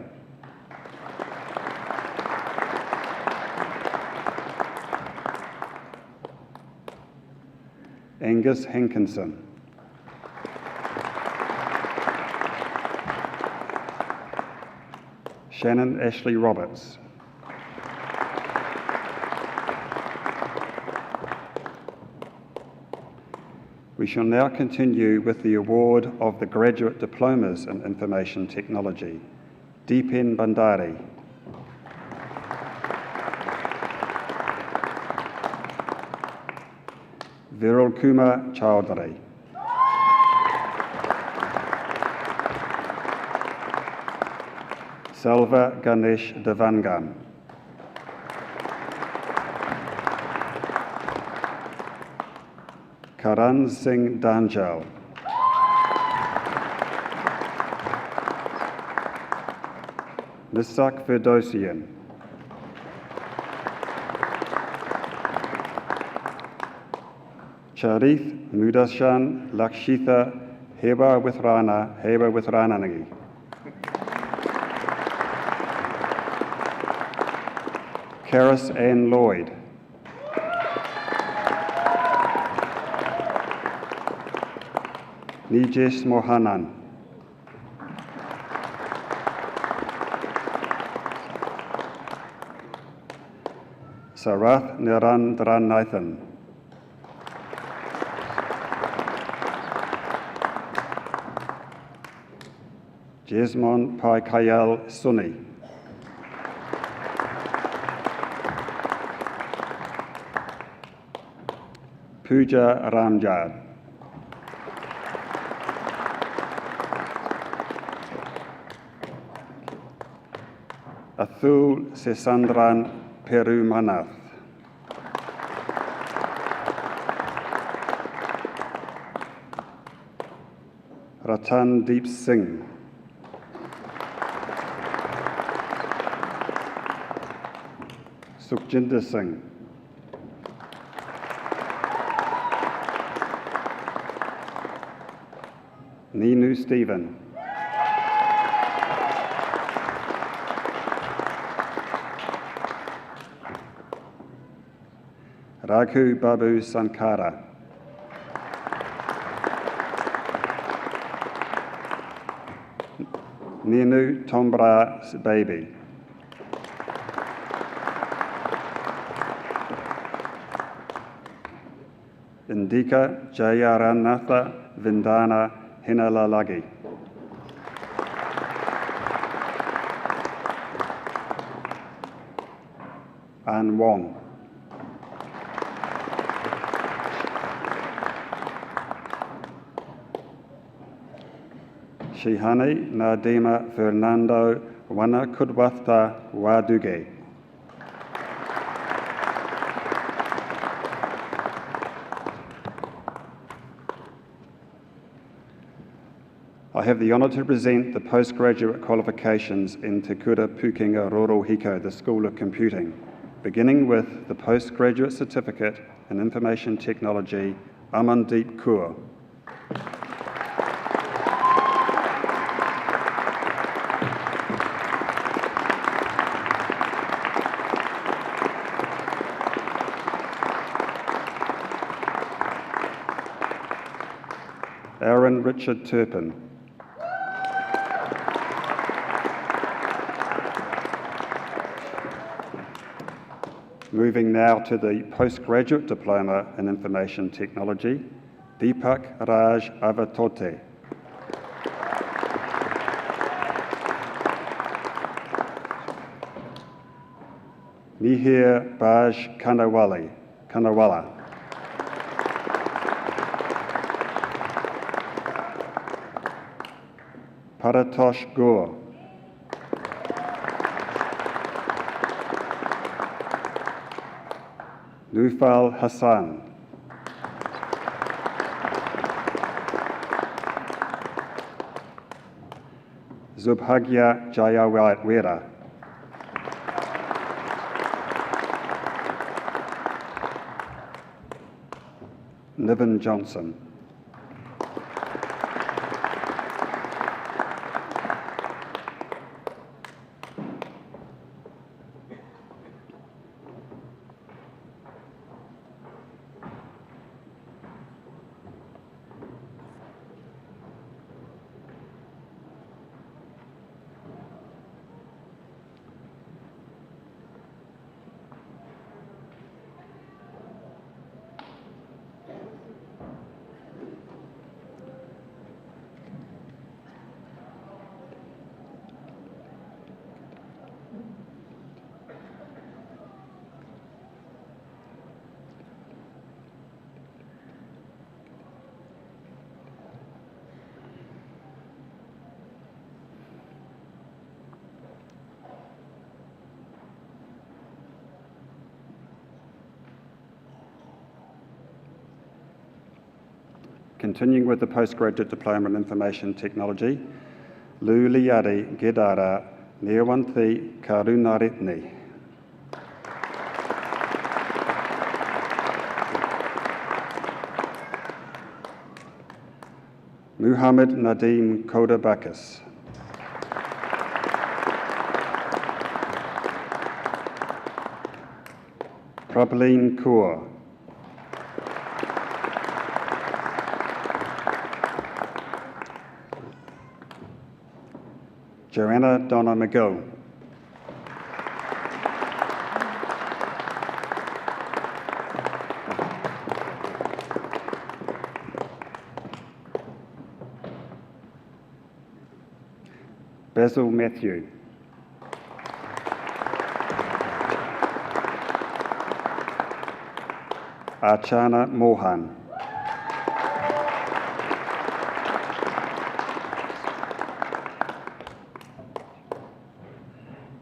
Angus Hankinson. Shannon Ashley Roberts. We shall now continue with the award of the Graduate Diplomas in Information Technology. Deepen Bandari. Viral Kumar Chowdhury. Salva Ganesh Devangam. Karan Singh Danjal. Misak Ferdosian. Charith Mudashan Lakshitha Heba Withrananagi. Karis Ann Lloyd. Nijesh Mohanan. Sarath Nirandranathan. Jesmon Paikayal Sunni. Pooja Ramjad. Athul Sesandran Perumanath. Ratan Deep Singh. Sukhjinder Singh. Ninu Stephen. Raghu Babu Sankara. Ninu Tombra Baby. Indika Jayaranatha Vindana Hinalalagi. Ann Wong. Shihani Nadima Fernando Wana Kudwatha Waduge. I have the honour to present the postgraduate qualifications in Te Kura Pukenga Roro Hiko, the School of Computing, beginning with the postgraduate certificate in Information Technology, Amandeep Kaur. Aaron Richard Turpin. Moving now to the postgraduate diploma in Information Technology, Deepak Raj Avatote. Mihir Baj Kanawala. Paratosh Gore. Nufal Hassan. Zubhagya Jayawira. Niven Johnson. Continuing with the Postgraduate Diploma in Information Technology, Lu Liari Gedara Newanthi Karunaritni. Muhammad Nadim Kodabakis. Prableen Kaur. Joanna Donna McGill. Basil Matthew. Archana Mohan.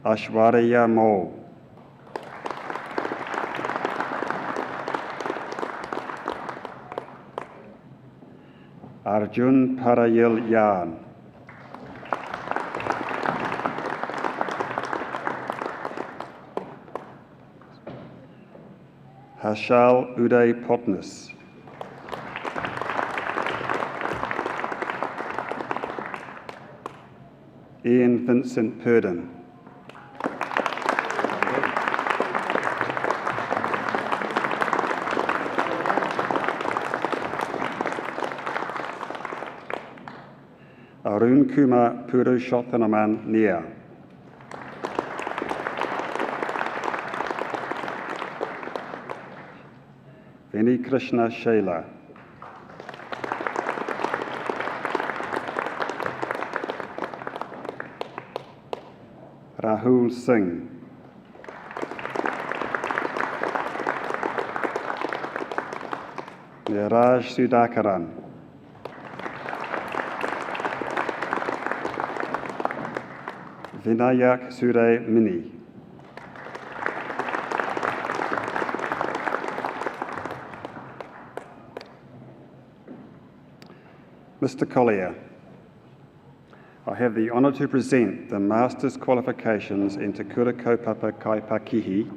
Ashwarya Mo. Arjun Parayil Yan. Harshal Uday Potnis. Ian Vincent Purdon. Arun Kumar Purushottanaman Nia. Veni Krishna Shaila. Rahul Singh. Niraj Sudhakaran. Vinayak Sure Mini. Mr. Collier, I have the honour to present the Master's Qualifications in Te Kura Kaupapa Kaipakihi,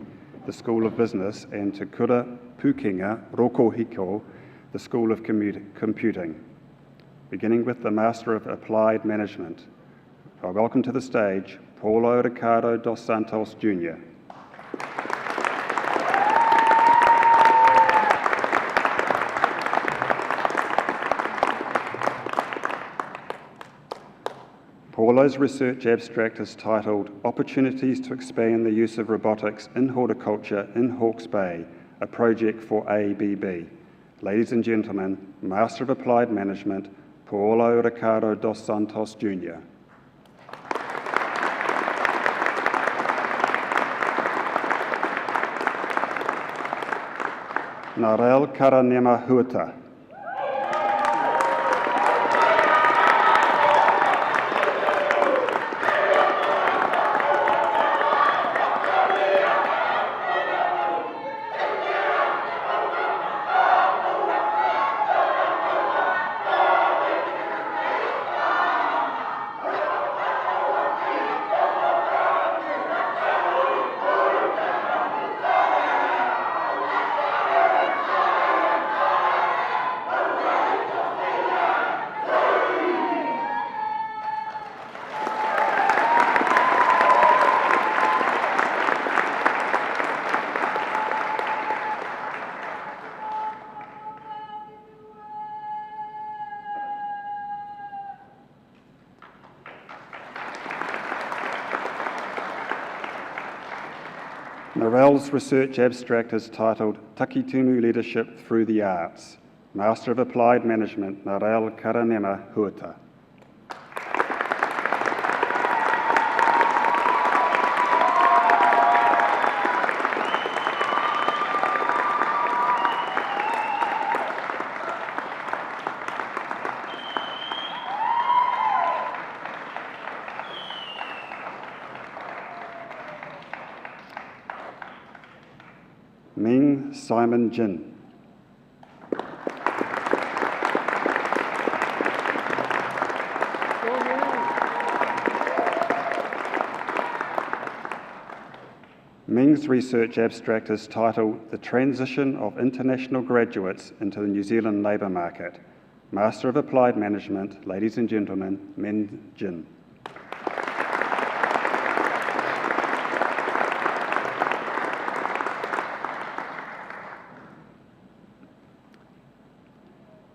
the School of Business, and Te Kura Pukenga Rokohiko, the School of Computing. Beginning with the Master of Applied Management, I welcome to the stage Paulo Ricardo dos Santos Jr. Paulo's research abstract is titled Opportunities to Expand the Use of Robotics in Horticulture in Hawke's Bay, a project for ABB. Ladies and gentlemen, Master of Applied Management, Paulo Ricardo dos Santos Jr. Narel Karanema Huata. Narel's research abstract is titled Takitumu Leadership Through the Arts. Master of Applied Management, Narel Karanema Huata. Ming Simon Jin. Ming's research abstract is titled The Transition of International Graduates into the New Zealand Labour Market. Master of Applied Management, ladies and gentlemen, Men Jin.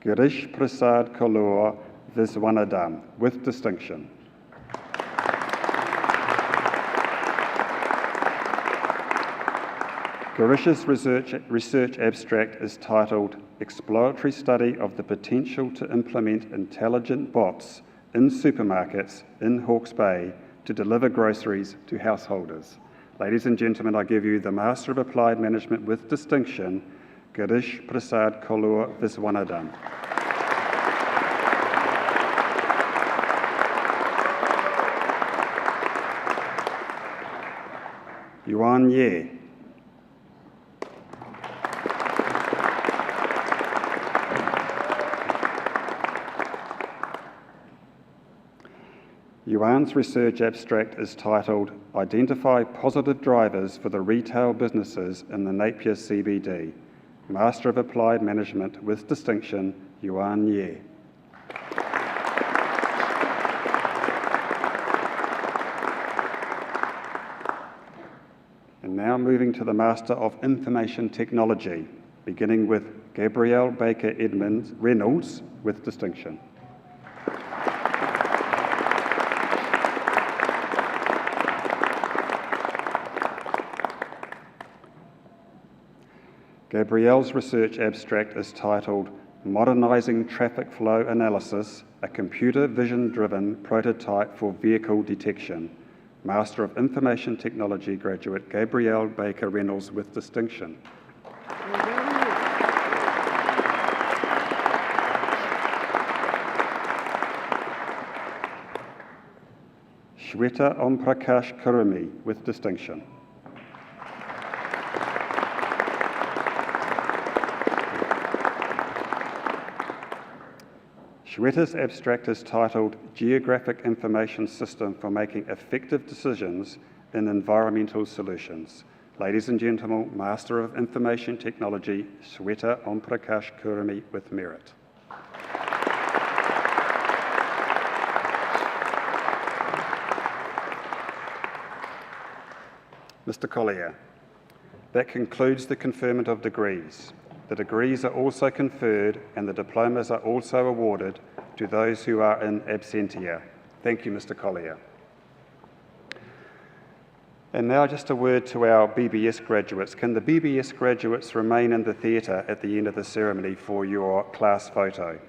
Girish Prasad Kaur Viswanathan, with distinction. Girish's research abstract is titled Exploratory Study of the Potential to Implement Intelligent Bots in Supermarkets in Hawke's Bay to Deliver Groceries to Householders. Ladies and gentlemen, I give you the Master of Applied Management with distinction, Girish Prasad Kaur Viswanathan. Yuan Ye. Yuan's research abstract is titled Identify Positive Drivers for the Retail Businesses in the Napier CBD. Master of Applied Management with distinction, Yuan Ye. And now moving to the Master of Information Technology, beginning with Gabrielle Baker Reynolds with distinction. Gabrielle's research abstract is titled Modernising Traffic Flow Analysis, a computer vision-driven prototype for vehicle detection. Master of Information Technology graduate Gabrielle Baker Reynolds with distinction. Shweta Omprakash Kurumi with distinction. Shweta's abstract is titled Geographic Information System for Making Effective Decisions in Environmental Solutions. Ladies and gentlemen, Master of Information Technology, Shweta Omprakash Kurumi with merit. Mr. Collier, that concludes the conferment of degrees. The degrees are also conferred and the diplomas are also awarded to those who are in absentia. Thank you, Mr. Collier. And now just a word to our BBS graduates. Can the BBS graduates remain in the theatre at the end of the ceremony for your class photo?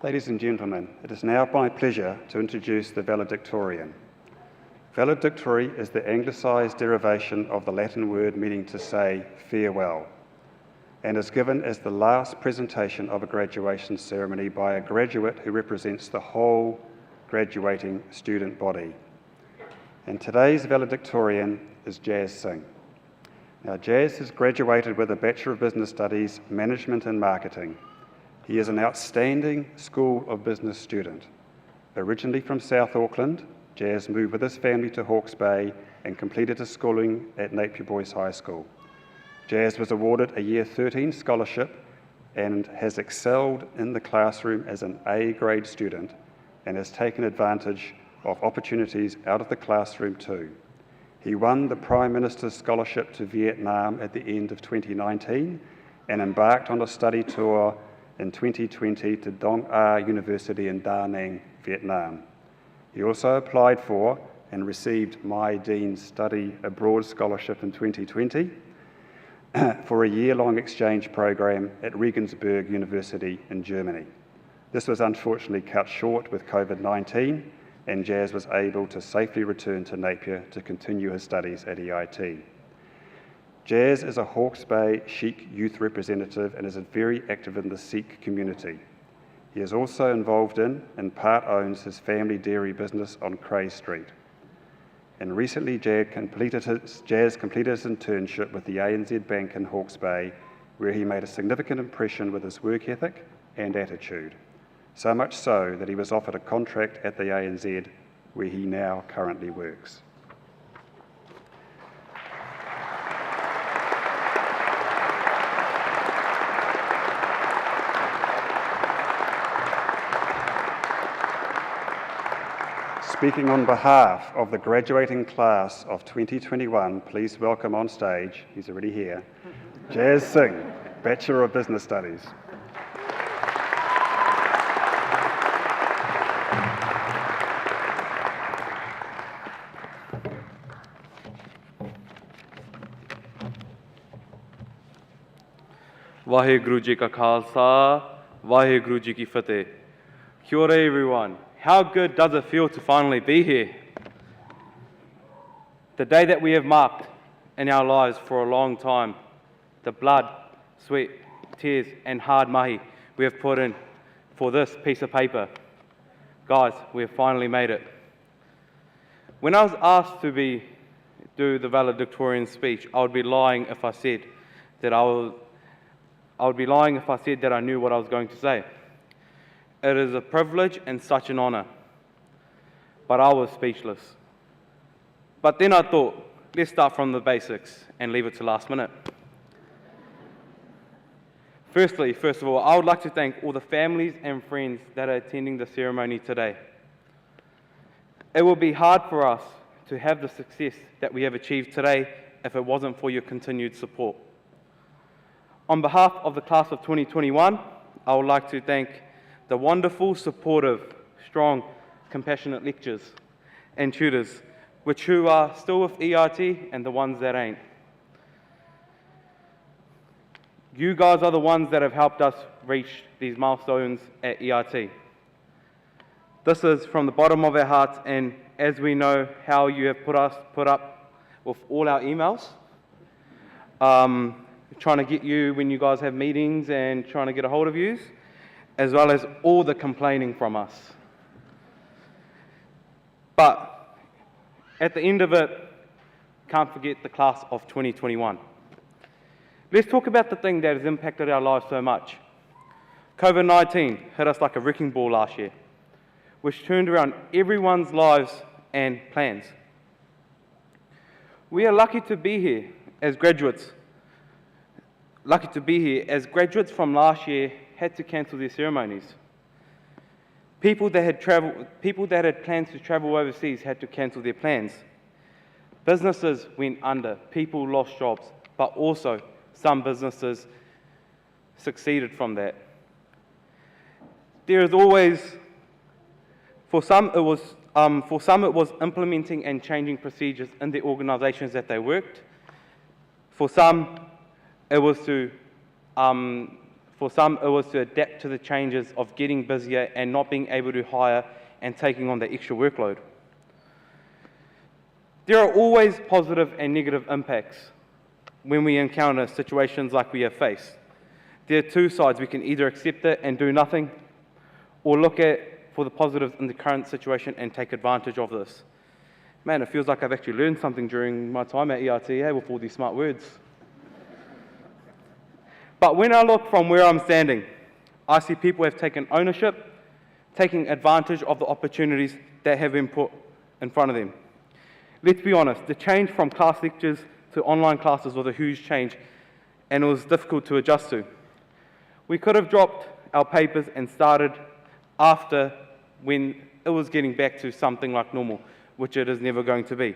Ladies and gentlemen, it is now my pleasure to introduce the valedictorian. Valedictory is the anglicised derivation of the Latin word meaning to say farewell, and is given as the last presentation of a graduation ceremony by a graduate who represents the whole graduating student body. And today's valedictorian is Jazz Singh. Now, Jazz has graduated with a Bachelor of Business Studies, Management and Marketing. He is an outstanding School of Business student. Originally from South Auckland, Jazz moved with his family to Hawke's Bay and completed his schooling at Napier Boys High School. Jazz was awarded a Year 13 scholarship and has excelled in the classroom as an A-grade student and has taken advantage of opportunities out of the classroom too. He won the Prime Minister's Scholarship to Vietnam at the end of 2019 and embarked on a study tour in 2020 to Dong A University in Da Nang, Vietnam. He also applied for and received My Dean's Study Abroad Scholarship in 2020 for a year-long exchange program at Regensburg University in Germany. This was unfortunately cut short with COVID-19, and Jazz was able to safely return to Napier to continue his studies at EIT. Jazz is a Hawke's Bay Sikh youth representative and is very active in the Sikh community. He is also involved in and part owns his family dairy business on Cray Street. And recently, Jazz completed his internship with the ANZ Bank in Hawke's Bay, where he made a significant impression with his work ethic and attitude. So much so that he was offered a contract at the ANZ, where he now currently works. Speaking on behalf of the graduating class of 2021, please welcome on stage, he's already here, Jazz Singh, Bachelor of Business Studies. Vaheguru Ji Ka Khalsa, Vaheguru Ji Ki Fateh. Kia ora everyone. How good does it feel to finally be here? The day that we have marked in our lives for a long time, the blood, sweat, tears and hard mahi we have put in for this piece of paper. Guys, we have finally made it. When I was asked to do the valedictorian speech, I would be lying if I said that I knew what I was going to say. It is a privilege and such an honour, but I was speechless. But then I thought, let's start from the basics and leave it to last minute. First of all, I would like to thank all the families and friends that are attending the ceremony today. It will be hard for us to have the success that we have achieved today if it wasn't for your continued support. On behalf of the class of 2021, I would like to thank the wonderful, supportive, strong, compassionate lecturers and tutors, who are still with EIT and the ones that ain't. You guys are the ones that have helped us reach these milestones at EIT. This is from the bottom of our hearts, and as we know how you have put up with all our emails, trying to get you when you guys have meetings and trying to get a hold of you, as well as all the complaining from us. But at the end of it, can't forget the class of 2021. Let's talk about the thing that has impacted our lives so much. COVID-19 hit us like a wrecking ball last year, which turned around everyone's lives and plans. We are lucky to be here as graduates. Lucky to be here as graduates from last year had to cancel their ceremonies. People that had plans to travel overseas had to cancel their plans. Businesses went under, people lost jobs, but also some businesses succeeded from that. There is always, for some it was implementing and changing procedures in the organisations that they worked. For some, it was to adapt to the changes of getting busier and not being able to hire and taking on the extra workload. There are always positive and negative impacts when we encounter situations like we have faced. There are two sides. We can either accept it and do nothing, or look for the positives in the current situation and take advantage of this. Man, it feels like I've actually learned something during my time at EIT with all these smart words. But when I look from where I'm standing, I see people have taken ownership, taking advantage of the opportunities that have been put in front of them. Let's be honest, the change from class lectures to online classes was a huge change, and it was difficult to adjust to. We could have dropped our papers and started after when it was getting back to something like normal, which it is never going to be.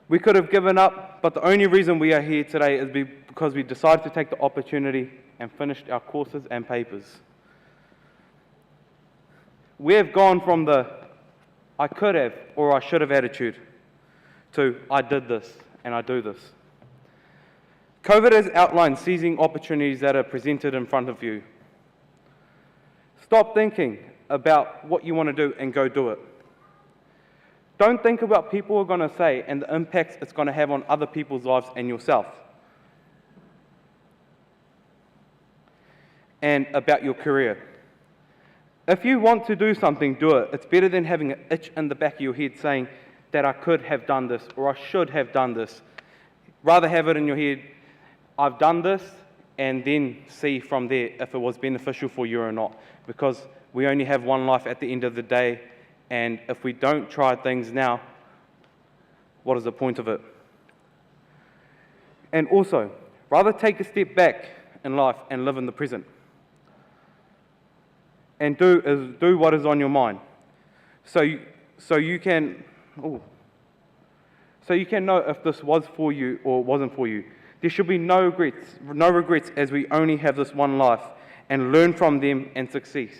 We could have given up, but the only reason we are here today is because we decided to take the opportunity and finished our courses and papers. We have gone from the I could have or I should have attitude to I did this and I do this. COVID has outlined seizing opportunities that are presented in front of you. Stop thinking about what you want to do and go do it. Don't think about what people are going to say and the impacts it's going to have on other people's lives and yourself. And about your career. If you want to do something, do it. It's better than having an itch in the back of your head saying that I could have done this or I should have done this. Rather have it in your head, I've done this, and then see from there if it was beneficial for you or not. Because we only have one life at the end of the day, and if we don't try things now, what is the point of it? And also, rather take a step back in life and live in the present. And do what is on your mind. So you can know if this was for you or wasn't for you. There should be no regrets as we only have this one life, and learn from them and succeed.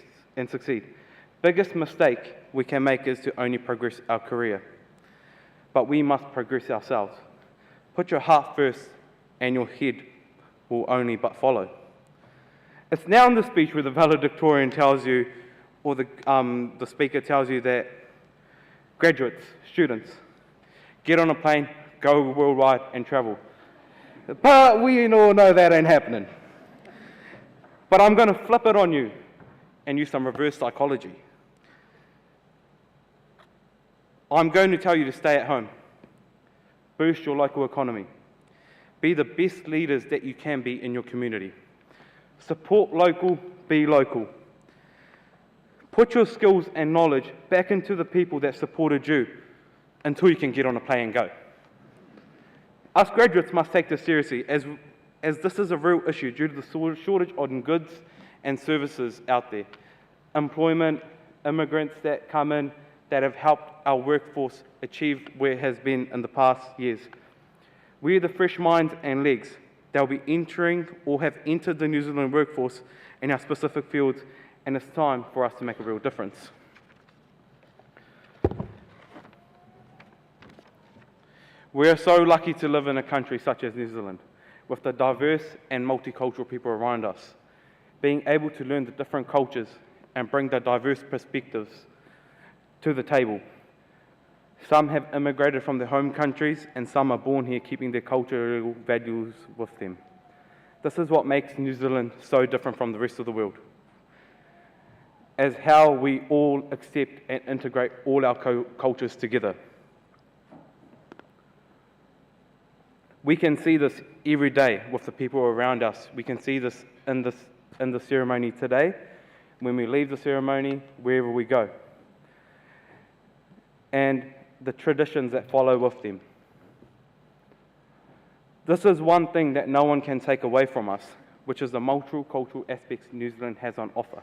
Biggest mistake we can make is to only progress our career. But we must progress ourselves. Put your heart first and your head will only but follow. It's now in the speech where the valedictorian tells you, or the speaker tells you that graduates, students, get on a plane, go worldwide and travel. But we all know that ain't happening. But I'm going to flip it on you and use some reverse psychology. I'm going to tell you to stay at home. Boost your local economy. Be the best leaders that you can be in your community. Support local, be local. Put your skills and knowledge back into the people that supported you until you can get on a plane and go. Us graduates must take this seriously as this is a real issue due to the shortage on goods and services out there. Employment, immigrants that come in that have helped our workforce achieve where it has been in the past years. We are the fresh minds and legs that will be entering or have entered the New Zealand workforce in our specific fields, and it's time for us to make a real difference. We are so lucky to live in a country such as New Zealand, with the diverse and multicultural people around us. Being able to learn the different cultures and bring the diverse perspectives to the table. Some have immigrated from their home countries and some are born here keeping their cultural values with them. This is what makes New Zealand so different from the rest of the world, as how we all accept and integrate all our cultures together. We can see this every day with the people around us. We can see this in the ceremony today, when we leave the ceremony, wherever we go, and the traditions that follow with them. This is one thing that no one can take away from us, which is the multicultural aspects New Zealand has on offer.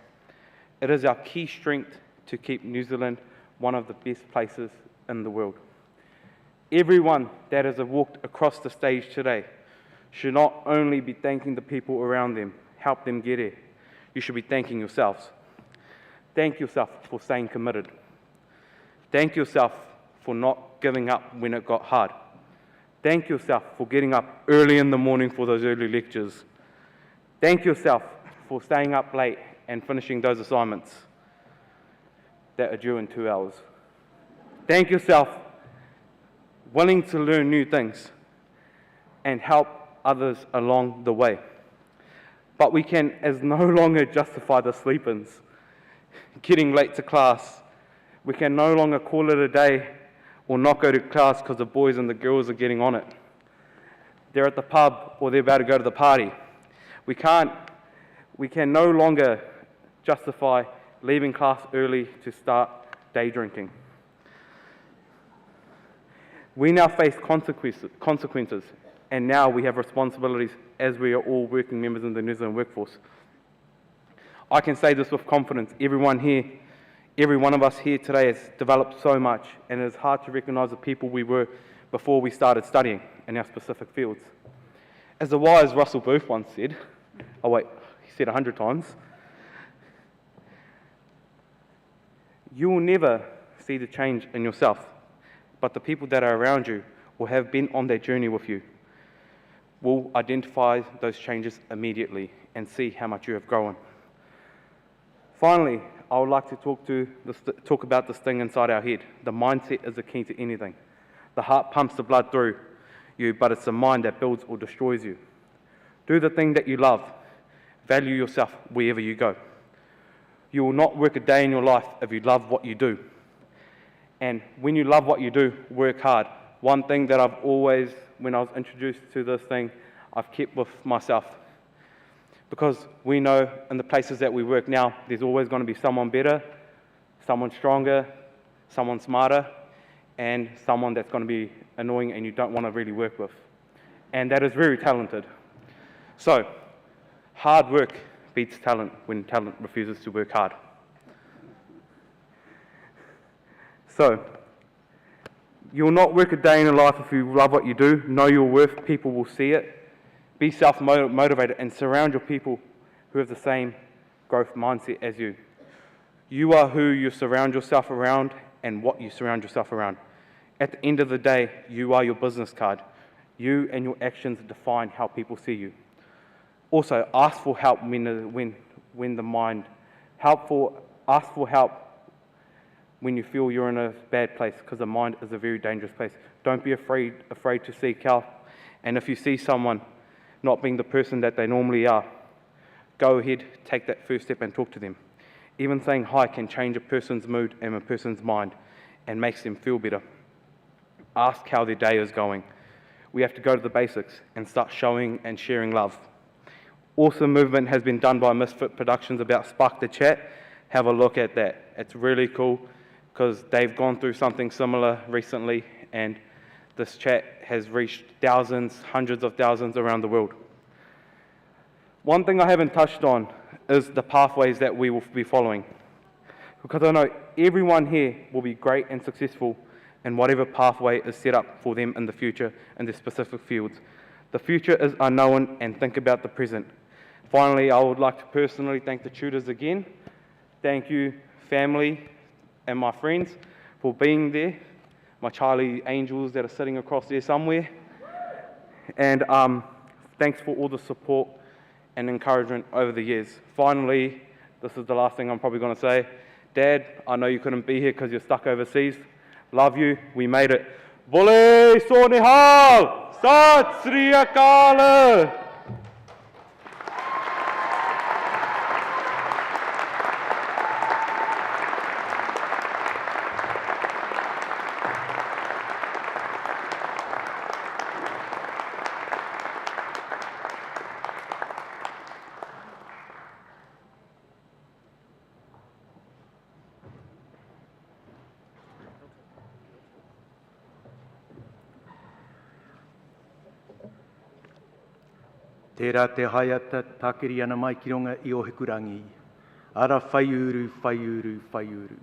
It is our key strength to keep New Zealand one of the best places in the world. Everyone that has walked across the stage today should not only be thanking the people around them, help them get here, you should be thanking yourselves. Thank yourself for staying committed. Thank yourself for not giving up when it got hard. Thank yourself for getting up early in the morning for those early lectures. Thank yourself for staying up late and finishing those assignments that are due in 2 hours. Thank yourself willing to learn new things and help others along the way. But we can no longer justify the sleep-ins, getting late to class. We can no longer call it a day or not go to class because the boys and the girls are getting on it. They're at the pub or they're about to go to the party. We can no longer justify leaving class early to start day drinking. We now face consequences, and now we have responsibilities as we are all working members in the New Zealand workforce. I can say this with confidence. Every one of us here today has developed so much, and it is hard to recognise the people we were before we started studying in our specific fields. As the wise Russell Booth once said, he said 100 times, you will never see the change in yourself, but the people that are around you or have been on that journey with you will identify those changes immediately and see how much you have grown. Finally, I would like to talk about this thing inside our head. The mindset is the key to anything. The heart pumps the blood through you, but it's the mind that builds or destroys you. Do the thing that you love. Value yourself wherever you go. You will not work a day in your life if you love what you do. And when you love what you do, work hard. One thing that I've always, when I was introduced to this thing, I've kept with myself. Because we know in the places that we work now, there's always going to be someone better, someone stronger, someone smarter, and someone that's going to be annoying and you don't want to really work with. And that is very talented. So, hard work beats talent when talent refuses to work hard. So, you'll not work a day in your life if you love what you do, know your worth, people will see it. Be self-motivated and surround your people who have the same growth mindset as you. You are who you surround yourself around and what you surround yourself around. At the end of the day, you are your business card. You and your actions define how people see you. Also, ask for help ask for help when you feel you're in a bad place, because the mind is a very dangerous place. Don't be afraid to seek help. And if you see someone not being the person that they normally are, go ahead, take that first step and talk to them. Even saying hi can change a person's mood and a person's mind and makes them feel better. Ask how their day is going. We have to go to the basics and start showing and sharing love. Awesome movement has been done by Misfit Productions about Spark the Chat. Have a look at that. It's really cool because they've gone through something similar recently, and this chat has reached thousands, hundreds of thousands around the world. One thing I haven't touched on is the pathways that we will be following, because I know everyone here will be great and successful in whatever pathway is set up for them in the future in their specific fields. The future is unknown, and think about the present. Finally, I would like to personally thank the tutors again. Thank you, family and my friends, for being there. My Charlie Angels that are sitting across there somewhere. And thanks for all the support and encouragement over the years. Finally, this is the last thing I'm probably going to say. Dad, I know you couldn't be here because you're stuck overseas. Love you. We made it. Vole Sonihal! Sat Sri Akal! Tērā te haiata tākiri ana mai ki runga I o Hikurangi. Ara whai uru, whai uru, whai uru.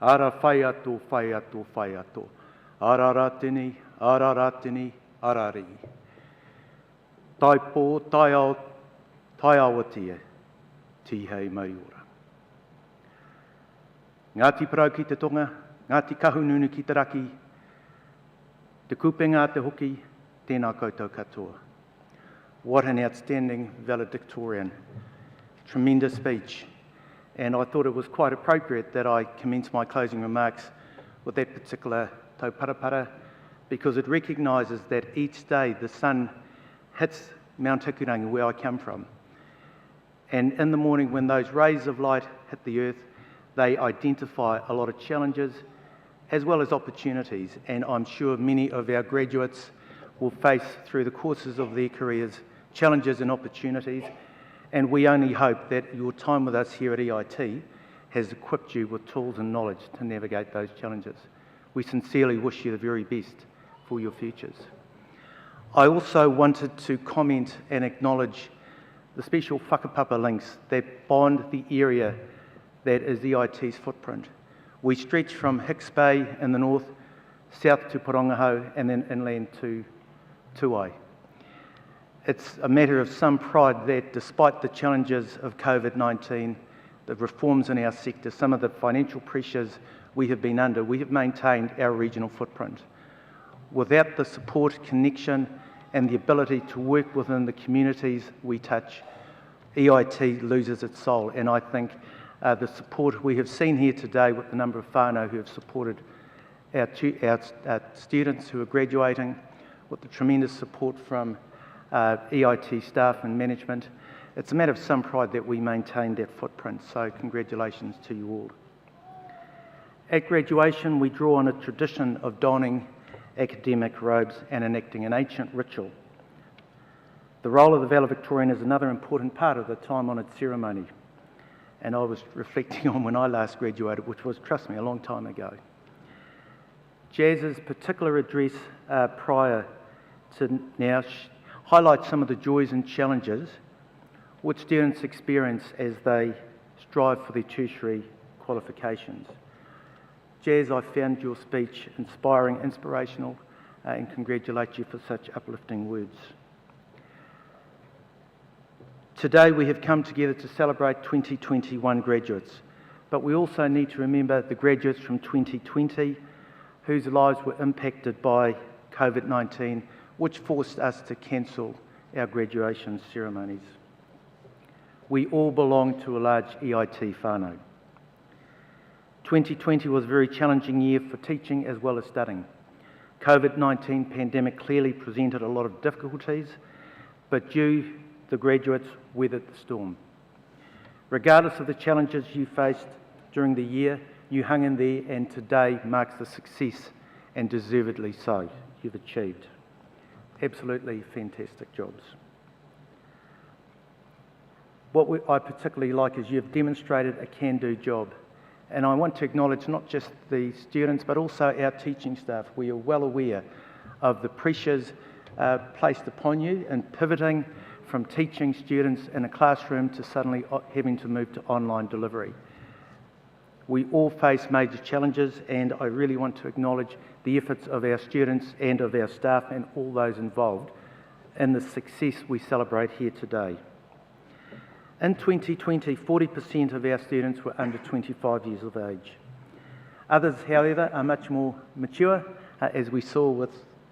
Ara whai ato, whai ato, whai ato. Ara rātini, ara rātini, ara ri. Tai pō, tai awa tia, tihei mai ora. Ngāti parau ki te tonga, ngāti kahununu ki te raki, te kupenga te hoki, tēnā koutou katoa. What an outstanding valedictorian. Tremendous speech. And I thought it was quite appropriate that I commence my closing remarks with that particular tauparapara, because it recognises that each day the sun hits Mount Hikurangi, where I come from. And in the morning when those rays of light hit the earth, they identify a lot of challenges as well as opportunities. And I'm sure many of our graduates will face through the courses of their careers challenges and opportunities, and we only hope that your time with us here at EIT has equipped you with tools and knowledge to navigate those challenges. We sincerely wish you the very best for your futures. I also wanted to comment and acknowledge the special whakapapa links that bond the area that is EIT's footprint. We stretch from Hicks Bay in the north, south to Porongahau, and then inland to Tuai. It's a matter of some pride that despite the challenges of COVID-19, the reforms in our sector, some of the financial pressures we have been under, we have maintained our regional footprint. Without the support, connection, and the ability to work within the communities we touch, EIT loses its soul. And I think the support we have seen here today with the number of whānau who have supported our students who are graduating, with the tremendous support from EIT staff and management, it's a matter of some pride that we maintain that footprint, so congratulations to you all. At graduation, we draw on a tradition of donning academic robes and enacting an ancient ritual. The role of the valedictorian is another important part of the time-honoured ceremony, and I was reflecting on when I last graduated, which was, trust me, a long time ago. Jazz's particular address prior to now highlights some of the joys and challenges which students experience as they strive for their tertiary qualifications. Jazz, I found your speech inspiring, inspirational, and congratulate you for such uplifting words. Today we have come together to celebrate 2021 graduates, but we also need to remember the graduates from 2020 whose lives were impacted by COVID-19, which forced us to cancel our graduation ceremonies. We all belong to a large EIT whānau. 2020 was a very challenging year for teaching as well as studying. COVID-19 pandemic clearly presented a lot of difficulties, but you, the graduates, weathered the storm. Regardless of the challenges you faced during the year, you hung in there, and today marks the success, and deservedly so, you've achieved. Absolutely fantastic jobs. What I particularly like is you've demonstrated a can-do job. And I want to acknowledge not just the students, but also our teaching staff. We are well aware of the pressures placed upon you in pivoting from teaching students in a classroom to suddenly having to move to online delivery. We all face major challenges, and I really want to acknowledge the efforts of our students and of our staff and all those involved in the success we celebrate here today. In 2020, 40% of our students were under 25 years of age. Others, however, are much more mature, as we saw with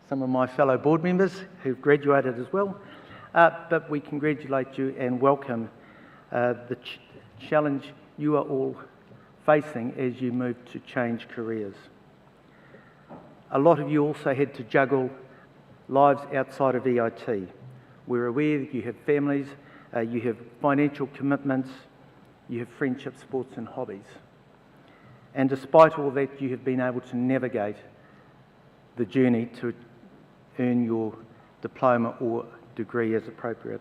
some of my fellow board members who've graduated as well. But we congratulate you and welcome the challenge you are all facing as you move to change careers. A lot of you also had to juggle lives outside of EIT. We're aware that you have families, you have financial commitments, you have friendships, sports and hobbies. And despite all that, you have been able to navigate the journey to earn your diploma or degree as appropriate.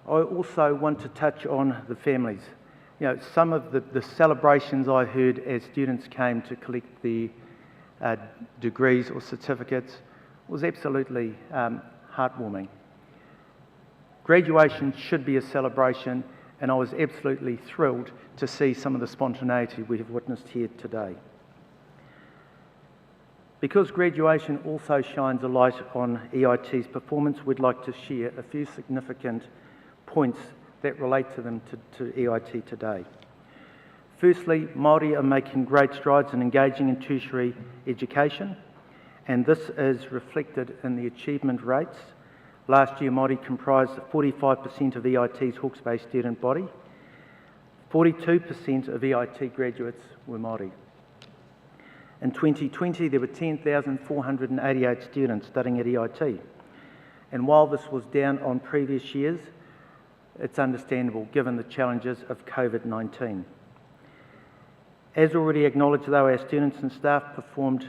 I also want to touch on the families. You know, some of the celebrations I heard as students came to collect the degrees or certificates was absolutely heartwarming. Graduation should be a celebration, and I was absolutely thrilled to see some of the spontaneity we have witnessed here today. Because graduation also shines a light on EIT's performance, we'd like to share a few significant points that relate to them to EIT today. Firstly, Māori are making great strides in engaging in tertiary education, and this is reflected in the achievement rates. Last year, Māori comprised 45% of EIT's Hawke's Bay student body. 42% of EIT graduates were Māori. In 2020, there were 10,488 students studying at EIT. And while this was down on previous years, it's understandable given the challenges of COVID-19. As already acknowledged, though, our students and staff performed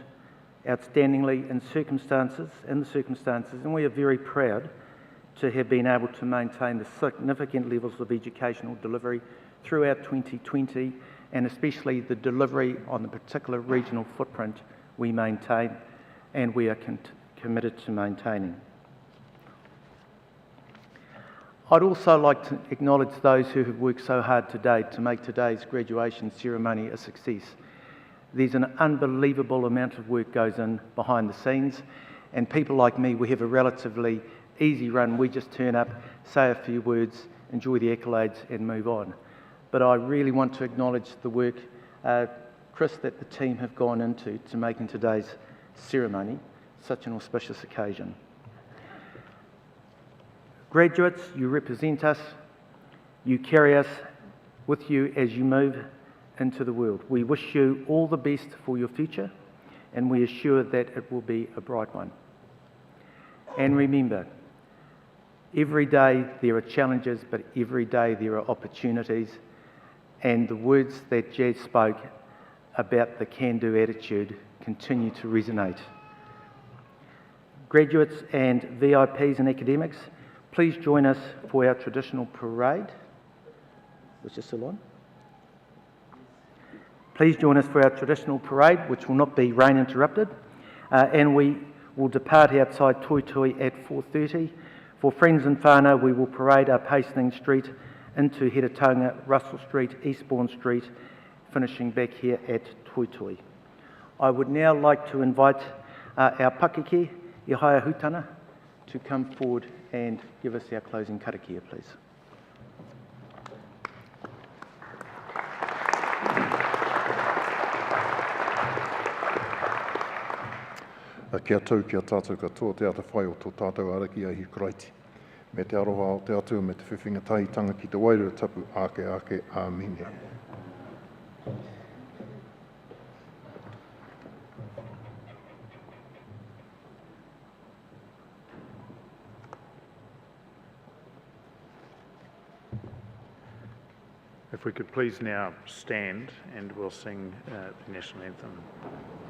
outstandingly in the circumstances, and we are very proud to have been able to maintain the significant levels of educational delivery throughout 2020, and especially the delivery on the particular regional footprint we maintain and we are committed to maintaining. I'd also like to acknowledge those who have worked so hard today to make today's graduation ceremony a success. There's an unbelievable amount of work goes in behind the scenes, and people like me, we have a relatively easy run. We just turn up, say a few words, enjoy the accolades and move on. But I really want to acknowledge the work, Chris, that the team have gone into to making today's ceremony such an auspicious occasion. Graduates, you represent us, you carry us with you as you move into the world. We wish you all the best for your future, and we assure that it will be a bright one. And remember, every day there are challenges, but every day there are opportunities, and the words that Jazz spoke about the can-do attitude continue to resonate. Graduates and VIPs and academics, please join us for our traditional parade. Was this still on? Please join us for our traditional parade, which will not be rain interrupted, and we will depart outside Toi Toi at 4:30. For friends and whānau, we will parade up Hastings Street into Heretaunga, Russell Street, Eastbourne Street, finishing back here at Toitoi. I would now like to invite our pakeke, Ihaya Hutana, to come forward and give us our closing karakia, please. Kia tau kia tātou katoa te ata whai o tō tātou araki ai hi kraiti. Me te aroha o te atua me te whiwhingatahitanga ki te wairua tapu ake ake āmine. If we could please now stand and we'll sing the national anthem.